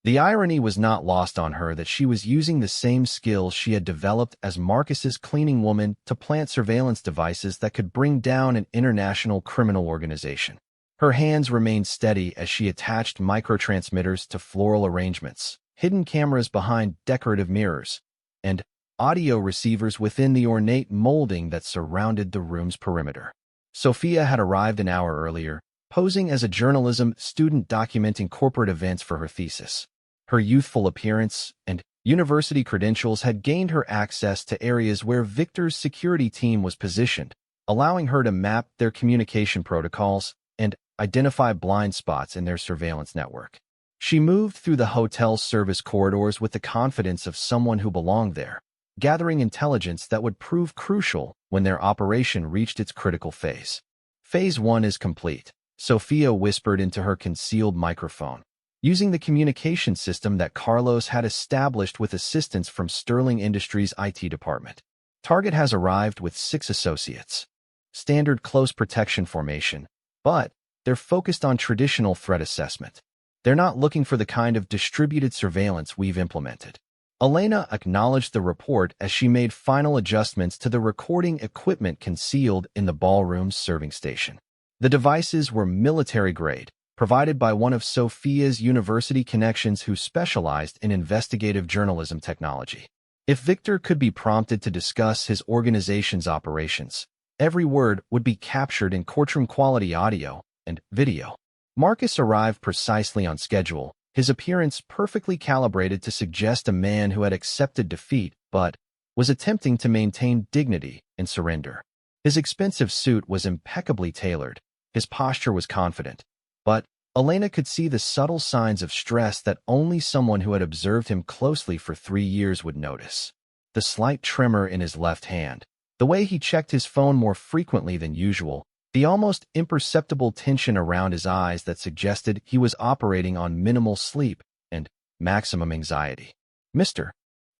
The irony was not lost on her that she was using the same skills she had developed as Marcus's cleaning woman to plant surveillance devices that could bring down an international criminal organization. Her hands remained steady as she attached microtransmitters to floral arrangements, hidden cameras behind decorative mirrors, and audio receivers within the ornate molding that surrounded the room's perimeter. Sophia had arrived an hour earlier, posing as a journalism student documenting corporate events for her thesis. Her youthful appearance and university credentials had gained her access to areas where Victor's security team was positioned, allowing her to map their communication protocols and identify blind spots in their surveillance network. She moved through the hotel's service corridors with the confidence of someone who belonged there, gathering intelligence that would prove crucial when their operation reached its critical phase. Phase 1 is complete. Sophia whispered into her concealed microphone, using the communication system that Carlos had established with assistance from Sterling Industries' IT department. Target has arrived with 6 associates. Standard close protection formation, but they're focused on traditional threat assessment. They're not looking for the kind of distributed surveillance we've implemented. Elena acknowledged the report as she made final adjustments to the recording equipment concealed in the ballroom's serving station. The devices were military-grade, provided by one of Sophia's university connections who specialized in investigative journalism technology. If Victor could be prompted to discuss his organization's operations, every word would be captured in courtroom-quality audio and video. Marcus arrived precisely on schedule, his appearance perfectly calibrated to suggest a man who had accepted defeat but was attempting to maintain dignity and surrender. His expensive suit was impeccably tailored, his posture was confident, but Elena could see the subtle signs of stress that only someone who had observed him closely for 3 years would notice. The slight tremor in his left hand, the way he checked his phone more frequently than usual, the almost imperceptible tension around his eyes that suggested he was operating on minimal sleep and maximum anxiety. Mr.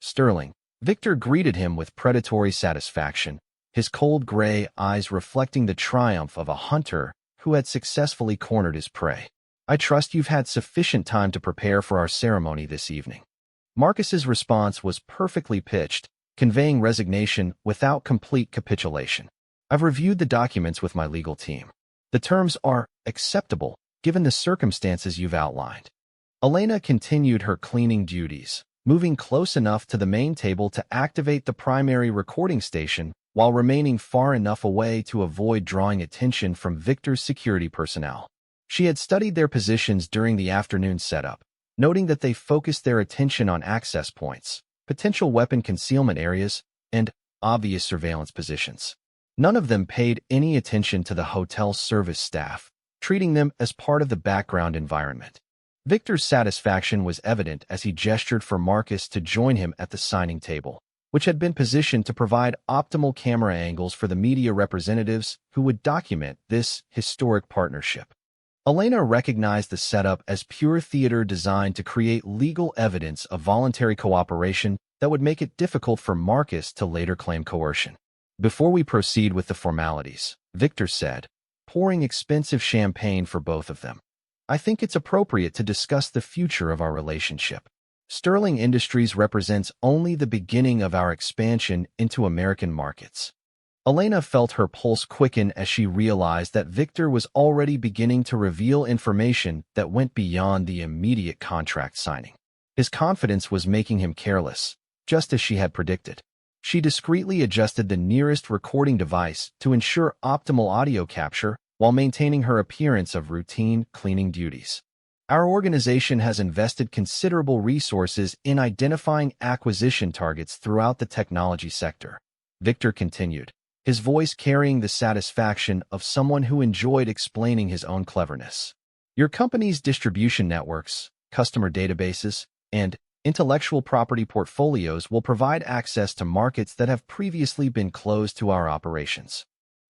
Sterling. Victor greeted him with predatory satisfaction, his cold gray eyes reflecting the triumph of a hunter who had successfully cornered his prey. I trust you've had sufficient time to prepare for our ceremony this evening. Marcus's response was perfectly pitched, conveying resignation without complete capitulation. I've reviewed the documents with my legal team. The terms are acceptable, given the circumstances you've outlined. Elena continued her cleaning duties, moving close enough to the main table to activate the primary recording station while remaining far enough away to avoid drawing attention from Victor's security personnel. She had studied their positions during the afternoon setup, noting that they focused their attention on access points, potential weapon concealment areas, and obvious surveillance positions. None of them paid any attention to the hotel service staff, treating them as part of the background environment. Victor's satisfaction was evident as he gestured for Marcus to join him at the signing table, which had been positioned to provide optimal camera angles for the media representatives who would document this historic partnership. Elena recognized the setup as pure theater designed to create legal evidence of voluntary cooperation that would make it difficult for Marcus to later claim coercion. Before we proceed with the formalities, Victor said, pouring expensive champagne for both of them, I think it's appropriate to discuss the future of our relationship. Sterling Industries represents only the beginning of our expansion into American markets. Elena felt her pulse quicken as she realized that Victor was already beginning to reveal information that went beyond the immediate contract signing. His confidence was making him careless, just as she had predicted. She discreetly adjusted the nearest recording device to ensure optimal audio capture while maintaining her appearance of routine cleaning duties. Our organization has invested considerable resources in identifying acquisition targets throughout the technology sector, Victor continued, his voice carrying the satisfaction of someone who enjoyed explaining his own cleverness. Your company's distribution networks, customer databases, and intellectual property portfolios will provide access to markets that have previously been closed to our operations.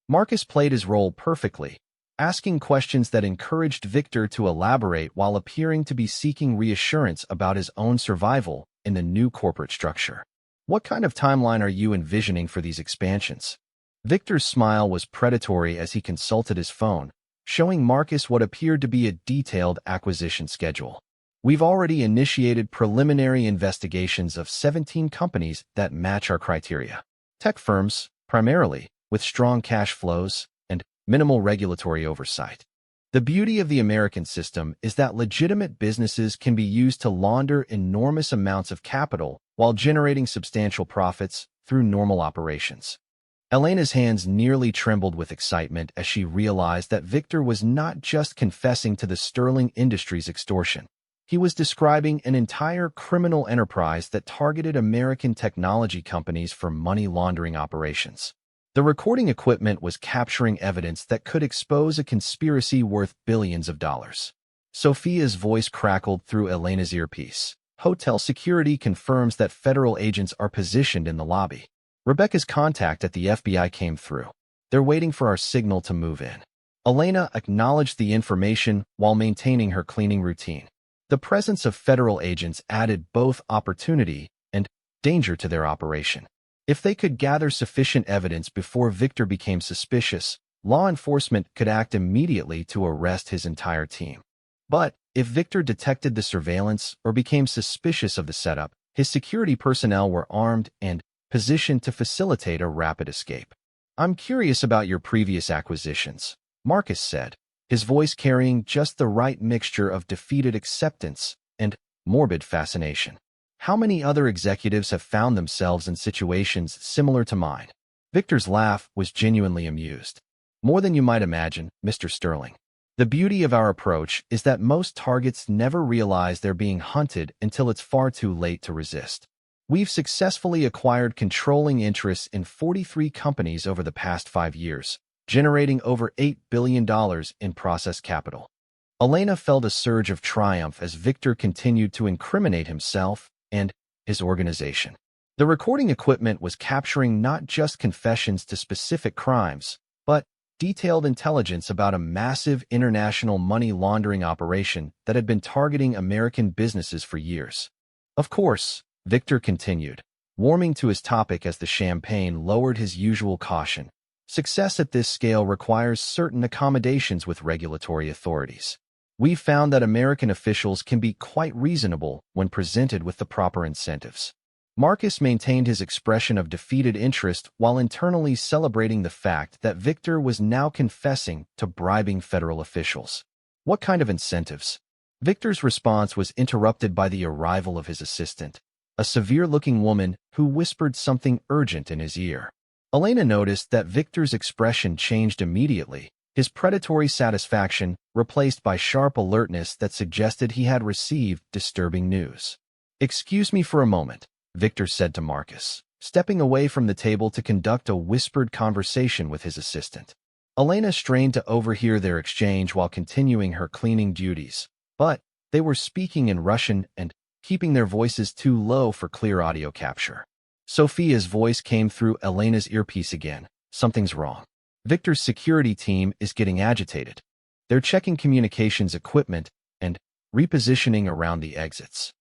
Marcus played his role perfectly, asking questions that encouraged Victor to elaborate while appearing to be seeking reassurance about his own survival in the new corporate structure. What kind of timeline are you envisioning for these expansions? Victor's smile was predatory as he consulted his phone, showing Marcus what appeared to be a detailed acquisition schedule. We've already initiated preliminary investigations of 17 companies that match our criteria. Tech firms, primarily, with strong cash flows and minimal regulatory oversight. The beauty of the American system is that legitimate businesses can be used to launder enormous amounts of capital while generating substantial profits through normal operations. Elena's hands nearly trembled with excitement as she realized that Victor was not just confessing to the Sterling Industries extortion. He was describing an entire criminal enterprise that targeted American technology companies for money laundering operations. The recording equipment was capturing evidence that could expose a conspiracy worth billions of dollars. Sophia's voice crackled through Elena's earpiece. Hotel security confirms that federal agents are positioned in the lobby. Rebecca's contact at the FBI came through. They're waiting for our signal to move in. Elena acknowledged the information while maintaining her cleaning routine. The presence of federal agents added both opportunity and danger to their operation. If they could gather sufficient evidence before Victor became suspicious, law enforcement could act immediately to arrest his entire team. But if Victor detected the surveillance or became suspicious of the setup, his security personnel were armed and positioned to facilitate a rapid escape. "I'm curious about your previous acquisitions," Marcus said, his voice carrying just the right mixture of defeated acceptance and morbid fascination. "How many other executives have found themselves in situations similar to mine?" Victor's laugh was genuinely amused. "More than you might imagine, Mr. Sterling. The beauty of our approach is that most targets never realize they're being hunted until it's far too late to resist. We've successfully acquired controlling interests in 43 companies over the past 5 years, generating over $8 billion in process capital." Elena felt a surge of triumph as Victor continued to incriminate himself and his organization. The recording equipment was capturing not just confessions to specific crimes, but detailed intelligence about a massive international money laundering operation that had been targeting American businesses for years. "Of course," Victor continued, warming to his topic as the champagne lowered his usual caution, "success at this scale requires certain accommodations with regulatory authorities. We've found that American officials can be quite reasonable when presented with the proper incentives." Marcus maintained his expression of defeated interest while internally celebrating the fact that Victor was now confessing to bribing federal officials. "What kind of incentives?" Victor's response was interrupted by the arrival of his assistant, a severe-looking woman who whispered something urgent in his ear. Elena noticed that Victor's expression changed immediately, his predatory satisfaction replaced by sharp alertness that suggested he had received disturbing news. "Excuse me for a moment," Victor said to Marcus, stepping away from the table to conduct a whispered conversation with his assistant. Elena strained to overhear their exchange while continuing her cleaning duties, but they were speaking in Russian and keeping their voices too low for clear audio capture. Sophia's voice came through Elena's earpiece again. "Something's wrong. Victor's security team is getting agitated. They're checking communications equipment and repositioning around the exits."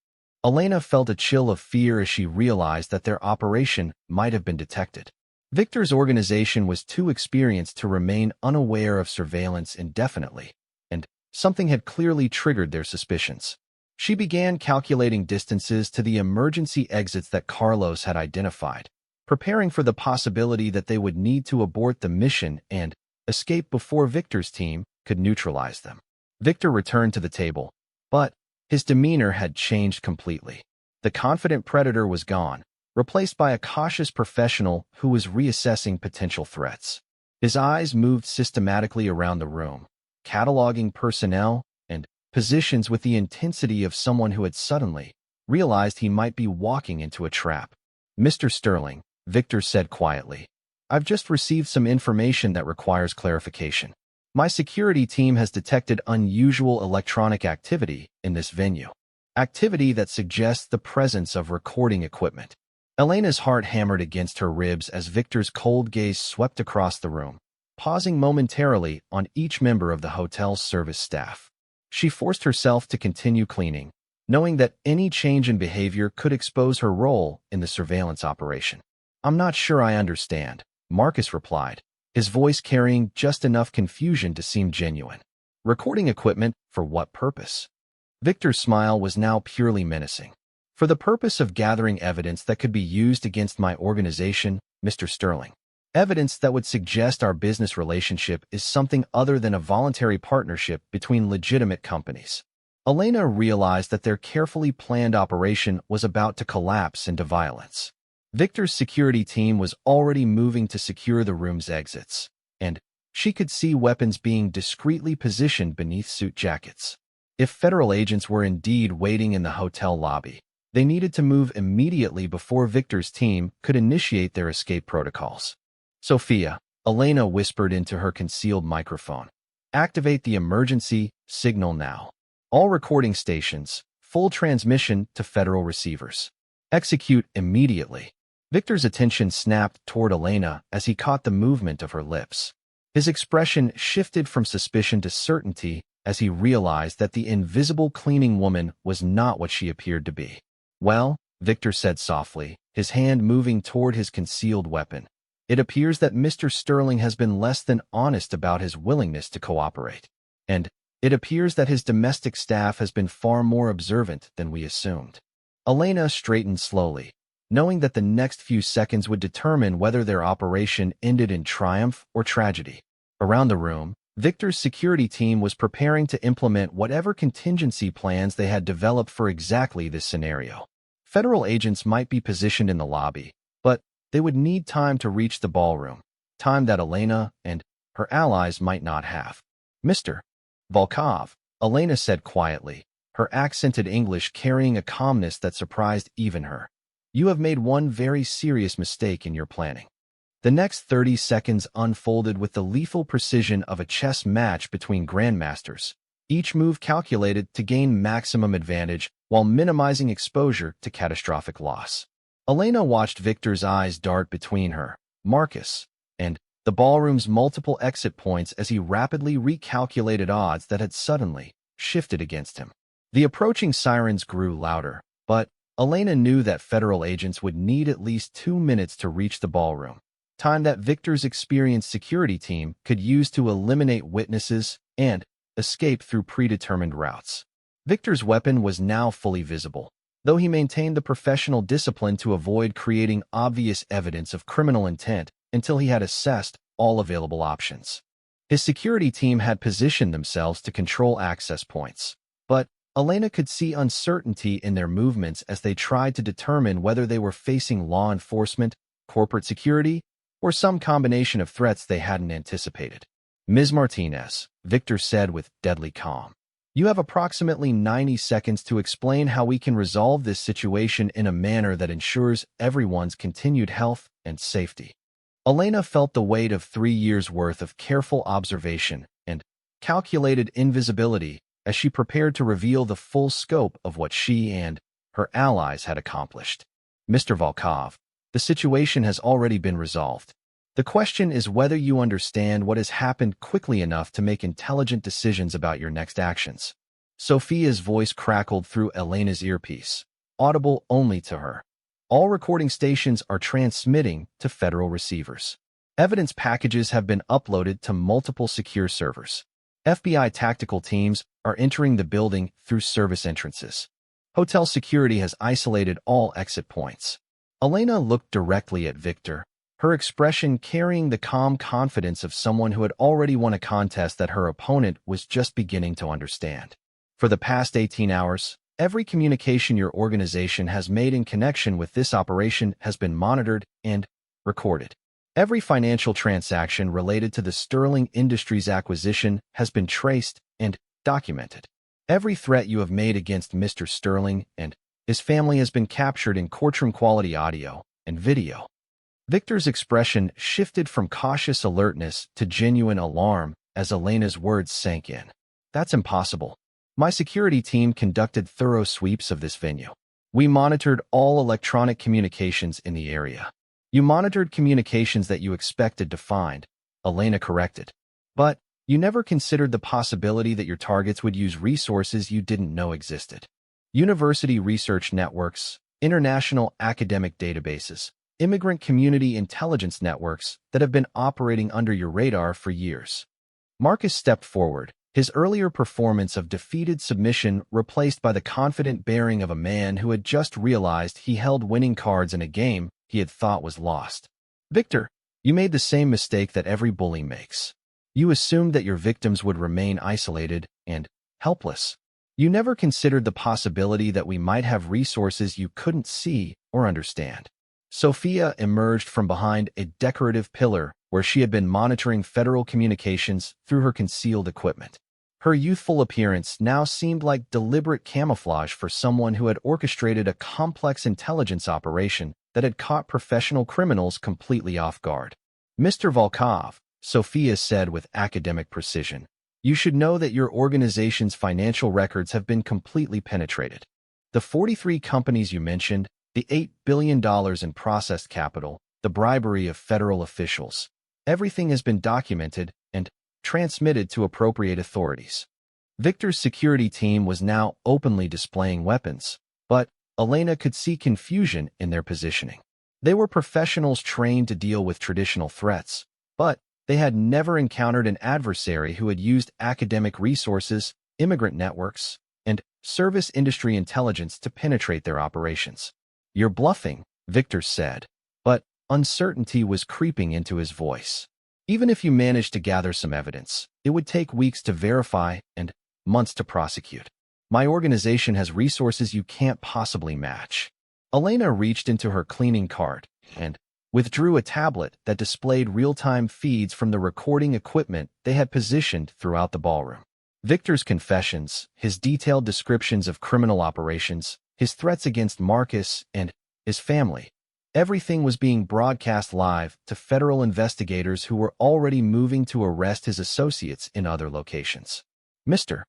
Elena felt a chill of fear as she realized that their operation might have been detected. Victor's organization was too experienced to remain unaware of surveillance indefinitely, and something had clearly triggered their suspicions. She began calculating distances to the emergency exits that Carlos had identified, preparing for the possibility that they would need to abort the mission and escape before Victor's team could neutralize them. Victor returned to the table, but his demeanor had changed completely. The confident predator was gone, replaced by a cautious professional who was reassessing potential threats. His eyes moved systematically around the room, cataloging personnel and positions with the intensity of someone who had suddenly realized he might be walking into a trap. "Mr. Sterling," Victor said quietly, "I've just received some information that requires clarification. My security team has detected unusual electronic activity in this venue. Activity that suggests the presence of recording equipment." Elena's heart hammered against her ribs as Victor's cold gaze swept across the room, pausing momentarily on each member of the hotel's service staff. She forced herself to continue cleaning, knowing that any change in behavior could expose her role in the surveillance operation. "I'm not sure I understand," Marcus replied, his voice carrying just enough confusion to seem genuine. "Recording equipment for what purpose?" Victor's smile was now purely menacing. "For the purpose of gathering evidence that could be used against my organization, Mr. Sterling. Evidence that would suggest our business relationship is something other than a voluntary partnership between legitimate companies." Elena realized that their carefully planned operation was about to collapse into violence. Victor's security team was already moving to secure the room's exits, and she could see weapons being discreetly positioned beneath suit jackets. If federal agents were indeed waiting in the hotel lobby, they needed to move immediately before Victor's team could initiate their escape protocols. "Sophia," Elena whispered into her concealed microphone, "activate the emergency signal now. All recording stations, full transmission to federal receivers. Execute immediately." Victor's attention snapped toward Elena as he caught the movement of her lips. His expression shifted from suspicion to certainty as he realized that the invisible cleaning woman was not what she appeared to be. "Well," Victor said softly, his hand moving toward his concealed weapon, "it appears that Mr. Sterling has been less than honest about his willingness to cooperate. And it appears that his domestic staff has been far more observant than we assumed." Elena straightened slowly, knowing that the next few seconds would determine whether their operation ended in triumph or tragedy. Around the room, Victor's security team was preparing to implement whatever contingency plans they had developed for exactly this scenario. Federal agents might be positioned in the lobby, but they would need time to reach the ballroom, time that Elena and her allies might not have. "Mr. Volkov," Elena said quietly, her accented English carrying a calmness that surprised even her. "You have made one very serious mistake in your planning." The next 30 seconds unfolded with the lethal precision of a chess match between grandmasters, each move calculated to gain maximum advantage while minimizing exposure to catastrophic loss. Elena watched Victor's eyes dart between her, Marcus, and the ballroom's multiple exit points as he rapidly recalculated odds that had suddenly shifted against him. The approaching sirens grew louder, but Elena knew that federal agents would need at least 2 minutes to reach the ballroom, time that Victor's experienced security team could use to eliminate witnesses and escape through predetermined routes. Victor's weapon was now fully visible, though he maintained the professional discipline to avoid creating obvious evidence of criminal intent until he had assessed all available options. His security team had positioned themselves to control access points, but Elena could see uncertainty in their movements as they tried to determine whether they were facing law enforcement, corporate security, or some combination of threats they hadn't anticipated. "Ms. Martinez," Victor said with deadly calm, "you have approximately 90 seconds to explain how we can resolve this situation in a manner that ensures everyone's continued health and safety." Elena felt the weight of 3 years' worth of careful observation and calculated invisibility as she prepared to reveal the full scope of what she and her allies had accomplished. "Mr. Volkov, the situation has already been resolved. The question is whether you understand what has happened quickly enough to make intelligent decisions about your next actions." Sophia's voice crackled through Elena's earpiece, audible only to her. "All recording stations are transmitting to federal receivers. Evidence packages have been uploaded to multiple secure servers. FBI tactical teams are entering the building through service entrances. Hotel security has isolated all exit points." Elena looked directly at Victor, her expression carrying the calm confidence of someone who had already won a contest that her opponent was just beginning to understand. "For the past 18 hours, every communication your organization has made in connection with this operation has been monitored and recorded. Every financial transaction related to the Sterling Industries acquisition has been traced and documented. Every threat you have made against Mr. Sterling and his family has been captured in courtroom-quality audio and video." Victor's expression shifted from cautious alertness to genuine alarm as Elena's words sank in. "That's impossible. My security team conducted thorough sweeps of this venue. We monitored all electronic communications in the area." "You monitored communications that you expected to find," Elena corrected. "But you never considered the possibility that your targets would use resources you didn't know existed. University research networks, international academic databases, immigrant community intelligence networks that have been operating under your radar for years." Marcus stepped forward, his earlier performance of defeated submission replaced by the confident bearing of a man who had just realized he held winning cards in a game he had thought was lost. "Victor, you made the same mistake that every bully makes. You assumed that your victims would remain isolated and helpless. You never considered the possibility that we might have resources you couldn't see or understand." Sophia emerged from behind a decorative pillar where she had been monitoring federal communications through her concealed equipment. Her youthful appearance now seemed like deliberate camouflage for someone who had orchestrated a complex intelligence operation that had caught professional criminals completely off guard. "Mr. Volkov," Sophia said with academic precision, "you should know that your organization's financial records have been completely penetrated. The 43 companies you mentioned, the $8 billion in processed capital, the bribery of federal officials, everything has been documented transmitted to appropriate authorities. Victor's security team was now openly displaying weapons, but Elena could see confusion in their positioning. They were professionals trained to deal with traditional threats, but they had never encountered an adversary who had used academic resources, immigrant networks, and service industry intelligence to penetrate their operations. "You're bluffing," Victor said, but uncertainty was creeping into his voice. "Even if you managed to gather some evidence, it would take weeks to verify and months to prosecute. My organization has resources you can't possibly match." Elena reached into her cleaning cart and withdrew a tablet that displayed real-time feeds from the recording equipment they had positioned throughout the ballroom. Victor's confessions, his detailed descriptions of criminal operations, his threats against Marcus and his family. Everything was being broadcast live to federal investigators who were already moving to arrest his associates in other locations. "Mr.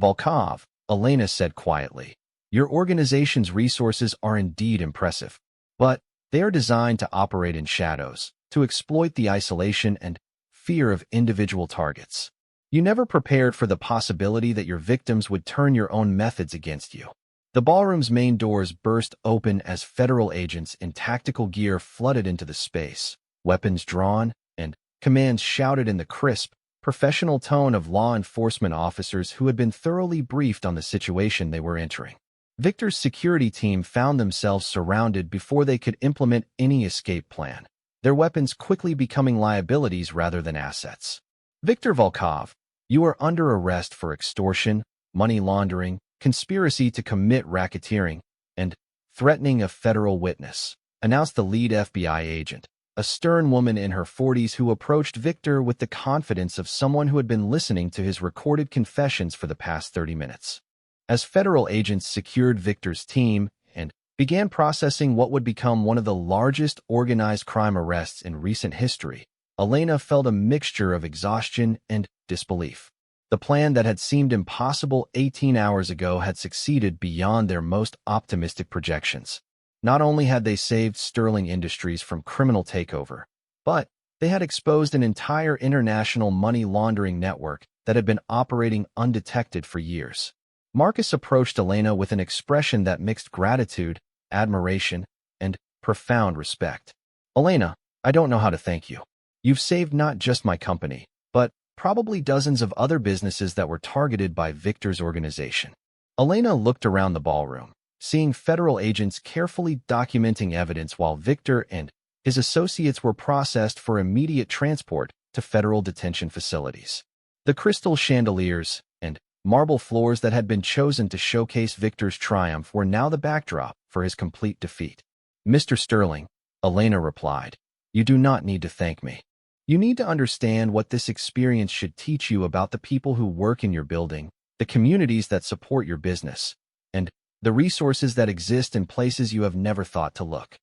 Volkov," Elena said quietly, "your organization's resources are indeed impressive, but they are designed to operate in shadows, to exploit the isolation and fear of individual targets. You never prepared for the possibility that your victims would turn your own methods against you." The ballroom's main doors burst open as federal agents in tactical gear flooded into the space, weapons drawn, and commands shouted in the crisp, professional tone of law enforcement officers who had been thoroughly briefed on the situation they were entering. Victor's security team found themselves surrounded before they could implement any escape plan, their weapons quickly becoming liabilities rather than assets. "Victor Volkov, you are under arrest for extortion, money laundering, conspiracy to commit racketeering, and threatening a federal witness," announced the lead FBI agent, a stern woman in her 40s who approached Victor with the confidence of someone who had been listening to his recorded confessions for the past 30 minutes. As federal agents secured Victor's team and began processing what would become one of the largest organized crime arrests in recent history, Elena felt a mixture of exhaustion and disbelief. The plan that had seemed impossible 18 hours ago had succeeded beyond their most optimistic projections. Not only had they saved Sterling Industries from criminal takeover, but they had exposed an entire international money laundering network that had been operating undetected for years. Marcus approached Elena with an expression that mixed gratitude, admiration, and profound respect. "Elena, I don't know how to thank you. You've saved not just my company, but probably dozens of other businesses that were targeted by Victor's organization." Elena looked around the ballroom, seeing federal agents carefully documenting evidence while Victor and his associates were processed for immediate transport to federal detention facilities. The crystal chandeliers and marble floors that had been chosen to showcase Victor's triumph were now the backdrop for his complete defeat. "Mr. Sterling," Elena replied, "you do not need to thank me. You need to understand what this experience should teach you about the people who work in your building, the communities that support your business, and the resources that exist in places you have never thought to look."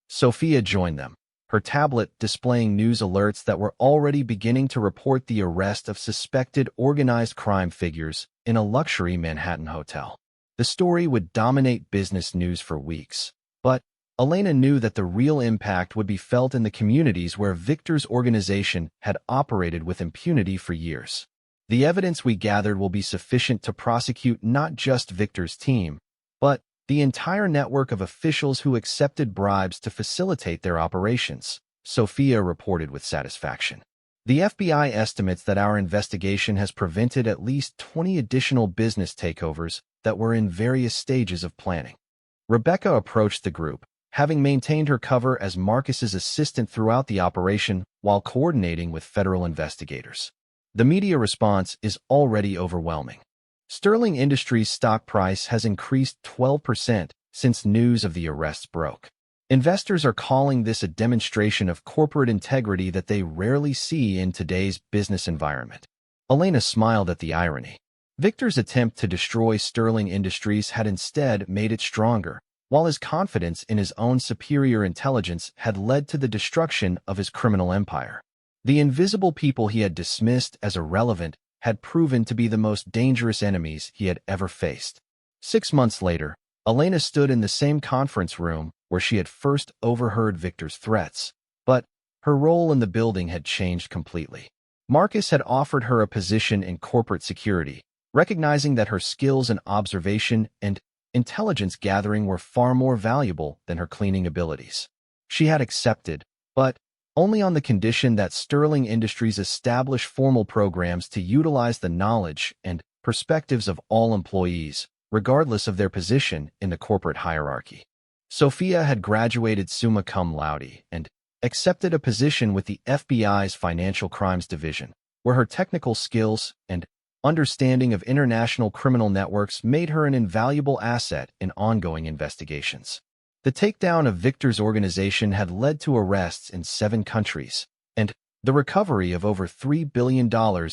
Sophia joined them, her tablet displaying news alerts that were already beginning to report the arrest of suspected organized crime figures in a luxury Manhattan hotel. The story would dominate business news for weeks, but Elena knew that the real impact would be felt in the communities where Victor's organization had operated with impunity for years. "The evidence we gathered will be sufficient to prosecute not just Victor's team, but the entire network of officials who accepted bribes to facilitate their operations," Sophia reported with satisfaction. "The FBI estimates that our investigation has prevented at least 20 additional business takeovers that were in various stages of planning." Rebecca approached the group, having maintained her cover as Marcus's assistant throughout the operation while coordinating with federal investigators. "The media response is already overwhelming. Sterling Industries' stock price has increased 12% since news of the arrests broke. Investors are calling this a demonstration of corporate integrity that they rarely see in today's business environment." Elena smiled at the irony. Victor's attempt to destroy Sterling Industries had instead made it stronger, while his confidence in his own superior intelligence had led to the destruction of his criminal empire. The invisible people he had dismissed as irrelevant had proven to be the most dangerous enemies he had ever faced. 6 months later, Elena stood in the same conference room where she had first overheard Victor's threats, but her role in the building had changed completely. Marcus had offered her a position in corporate security, recognizing that her skills in observation and intelligence gathering were far more valuable than her cleaning abilities. She had accepted, but only on the condition that Sterling Industries establish formal programs to utilize the knowledge and perspectives of all employees, regardless of their position in the corporate hierarchy. Sophia had graduated summa cum laude and accepted a position with the FBI's Financial Crimes Division, where her technical skills and understanding of international criminal networks made her an invaluable asset in ongoing investigations. The takedown of Victor's organization had led to arrests in 7 countries and the recovery of over $3 billion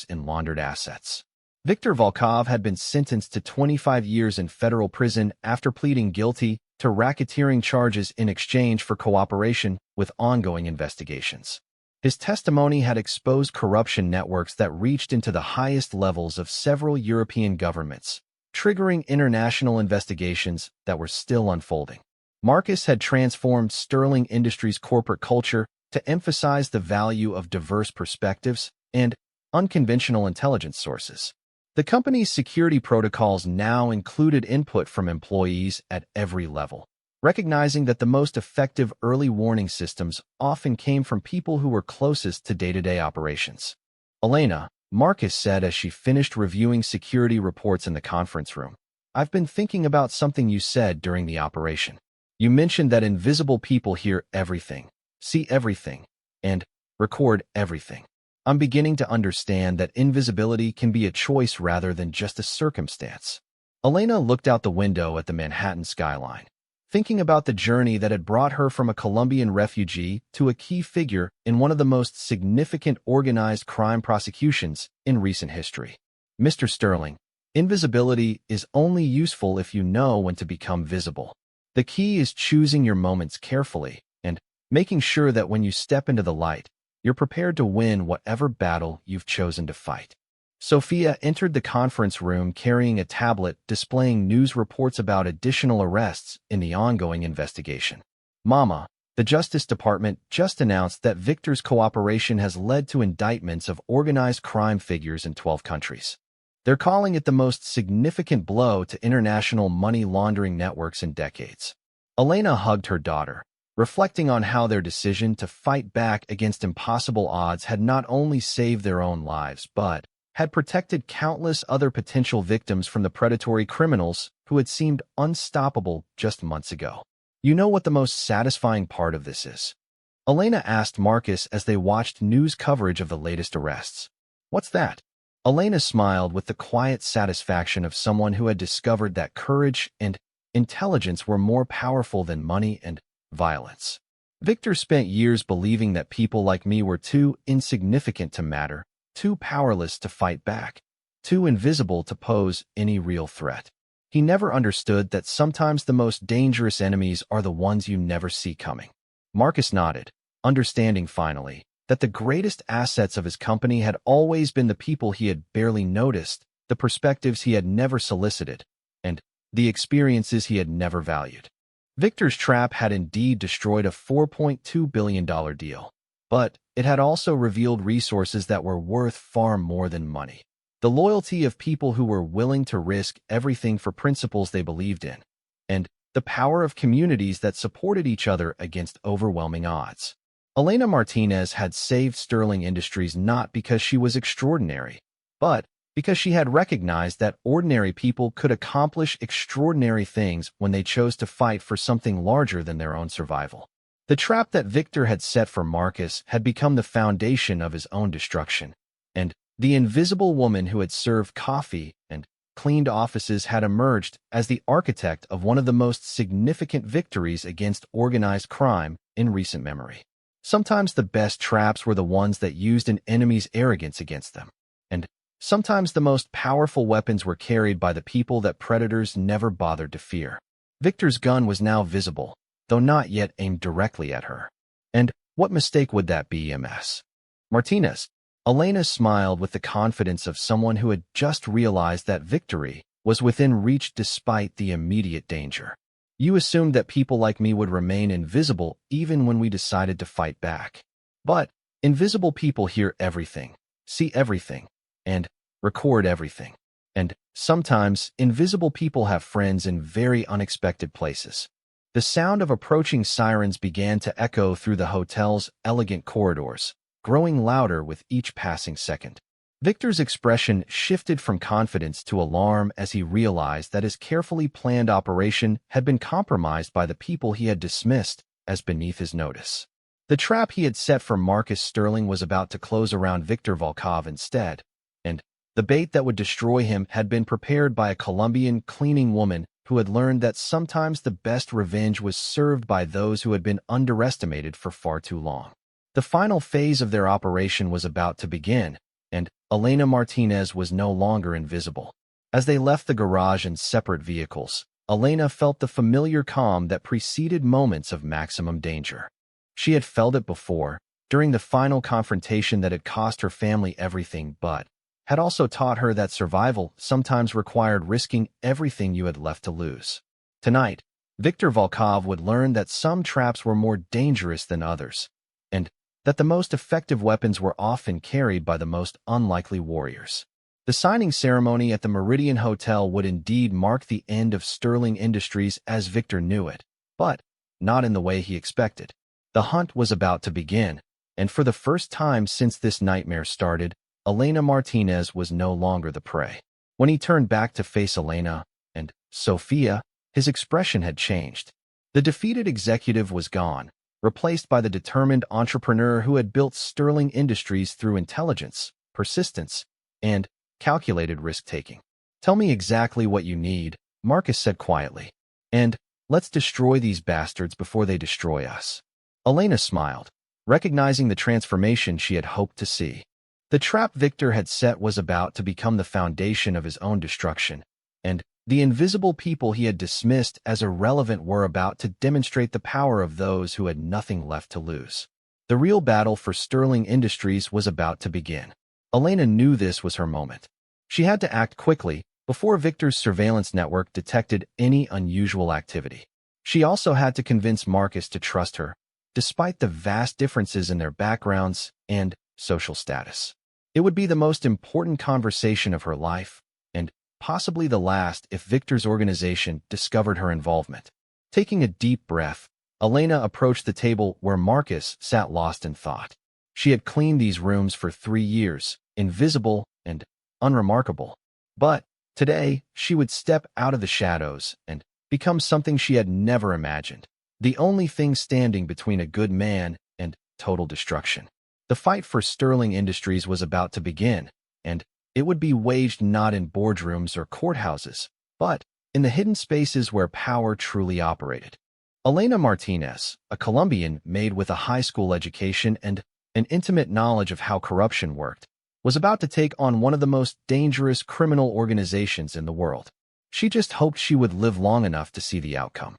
in laundered assets. Viktor Volkov had been sentenced to 25 years in federal prison after pleading guilty to racketeering charges in exchange for cooperation with ongoing investigations. His testimony had exposed corruption networks that reached into the highest levels of several European governments, triggering international investigations that were still unfolding. Marcus had transformed Sterling Industries' corporate culture to emphasize the value of diverse perspectives and unconventional intelligence sources. The company's security protocols now included input from employees at every level, recognizing that the most effective early warning systems often came from people who were closest to day-to-day operations. Elena, Marcus said as she finished reviewing security reports in the conference room, "I've been thinking about something you said during the operation. You mentioned that invisible people hear everything, see everything, and record everything. I'm beginning to understand that invisibility can be a choice rather than just a circumstance." Elena looked out the window at the Manhattan skyline, thinking about the journey that had brought her from a Colombian refugee to a key figure in one of the most significant organized crime prosecutions in recent history. "Mr. Sterling, invisibility is only useful if you know when to become visible. The key is choosing your moments carefully and making sure that when you step into the light, you're prepared to win whatever battle you've chosen to fight." Sophia entered the conference room carrying a tablet displaying news reports about additional arrests in the ongoing investigation. "Mama, the Justice Department just announced that Victor's cooperation has led to indictments of organized crime figures in 12 countries. They're calling it the most significant blow to international money laundering networks in decades." Elena hugged her daughter, reflecting on how their decision to fight back against impossible odds had not only saved their own lives but had protected countless other potential victims from the predatory criminals who had seemed unstoppable just months ago. "You know what the most satisfying part of this is?" Elena asked Marcus as they watched news coverage of the latest arrests. "What's that?" Elena smiled with the quiet satisfaction of someone who had discovered that courage and intelligence were more powerful than money and violence. "Victor spent years believing that people like me were too insignificant to matter, too powerless to fight back, too invisible to pose any real threat. He never understood that sometimes the most dangerous enemies are the ones you never see coming." Marcus nodded, understanding finally that the greatest assets of his company had always been the people he had barely noticed, the perspectives he had never solicited, and the experiences he had never valued. Victor's trap had indeed destroyed a $4.2 billion deal, but it had also revealed resources that were worth far more than money. The loyalty of people who were willing to risk everything for principles they believed in, and the power of communities that supported each other against overwhelming odds. Elena Martinez had saved Sterling Industries not because she was extraordinary, but because she had recognized that ordinary people could accomplish extraordinary things when they chose to fight for something larger than their own survival. The trap that Victor had set for Marcus had become the foundation of his own destruction, and the invisible woman who had served coffee and cleaned offices had emerged as the architect of one of the most significant victories against organized crime in recent memory. Sometimes the best traps were the ones that used an enemy's arrogance against them, and sometimes the most powerful weapons were carried by the people that predators never bothered to fear. Victor's gun was now visible, though not yet aimed directly at her. And what mistake would that be, Ms. Martinez? Elena smiled with the confidence of someone who had just realized that victory was within reach despite the immediate danger. "You assumed that people like me would remain invisible even when we decided to fight back. But invisible people hear everything, see everything, and record everything. And sometimes, invisible people have friends in very unexpected places. The sound of approaching sirens began to echo through the hotel's elegant corridors, growing louder with each passing second. Victor's expression shifted from confidence to alarm as he realized that his carefully planned operation had been compromised by the people he had dismissed as beneath his notice. The trap he had set for Marcus Sterling was about to close around Viktor Volkov instead, and the bait that would destroy him had been prepared by a Colombian cleaning woman who had learned that sometimes the best revenge was served by those who had been underestimated for far too long. The final phase of their operation was about to begin, and Elena Martinez was no longer invisible. As they left the garage in separate vehicles, Elena felt the familiar calm that preceded moments of maximum danger. She had felt it before, during the final confrontation that had cost her family everything but had also taught her that survival sometimes required risking everything you had left to lose. Tonight, Viktor Volkov would learn that some traps were more dangerous than others, and that the most effective weapons were often carried by the most unlikely warriors. The signing ceremony at the Meridian Hotel would indeed mark the end of Sterling Industries as Victor knew it, but not in the way he expected. The hunt was about to begin, and for the first time since this nightmare started, Elena Martinez was no longer the prey. When he turned back to face Elena and Sophia, his expression had changed. The defeated executive was gone, replaced by the determined entrepreneur who had built Sterling Industries through intelligence, persistence, and calculated risk-taking. "Tell me exactly what you need," Marcus said quietly, "and let's destroy these bastards before they destroy us." Elena smiled, recognizing the transformation she had hoped to see. The trap Victor had set was about to become the foundation of his own destruction, and the invisible people he had dismissed as irrelevant were about to demonstrate the power of those who had nothing left to lose. The real battle for Sterling Industries was about to begin. Elena knew this was her moment. She had to act quickly before Victor's surveillance network detected any unusual activity. She also had to convince Marcus to trust her, despite the vast differences in their backgrounds and social status. It would be the most important conversation of her life, and possibly the last if Victor's organization discovered her involvement. Taking a deep breath, Elena approached the table where Marcus sat lost in thought. She had cleaned these rooms for 3 years, invisible and unremarkable. But today, she would step out of the shadows and become something she had never imagined. The only thing standing between a good man and total destruction. The fight for Sterling Industries was about to begin, and it would be waged not in boardrooms or courthouses, but in the hidden spaces where power truly operated. Elena Martinez, a Colombian Maid with a high school education and an intimate knowledge of how corruption worked, was about to take on one of the most dangerous criminal organizations in the world. She just hoped she would live long enough to see the outcome.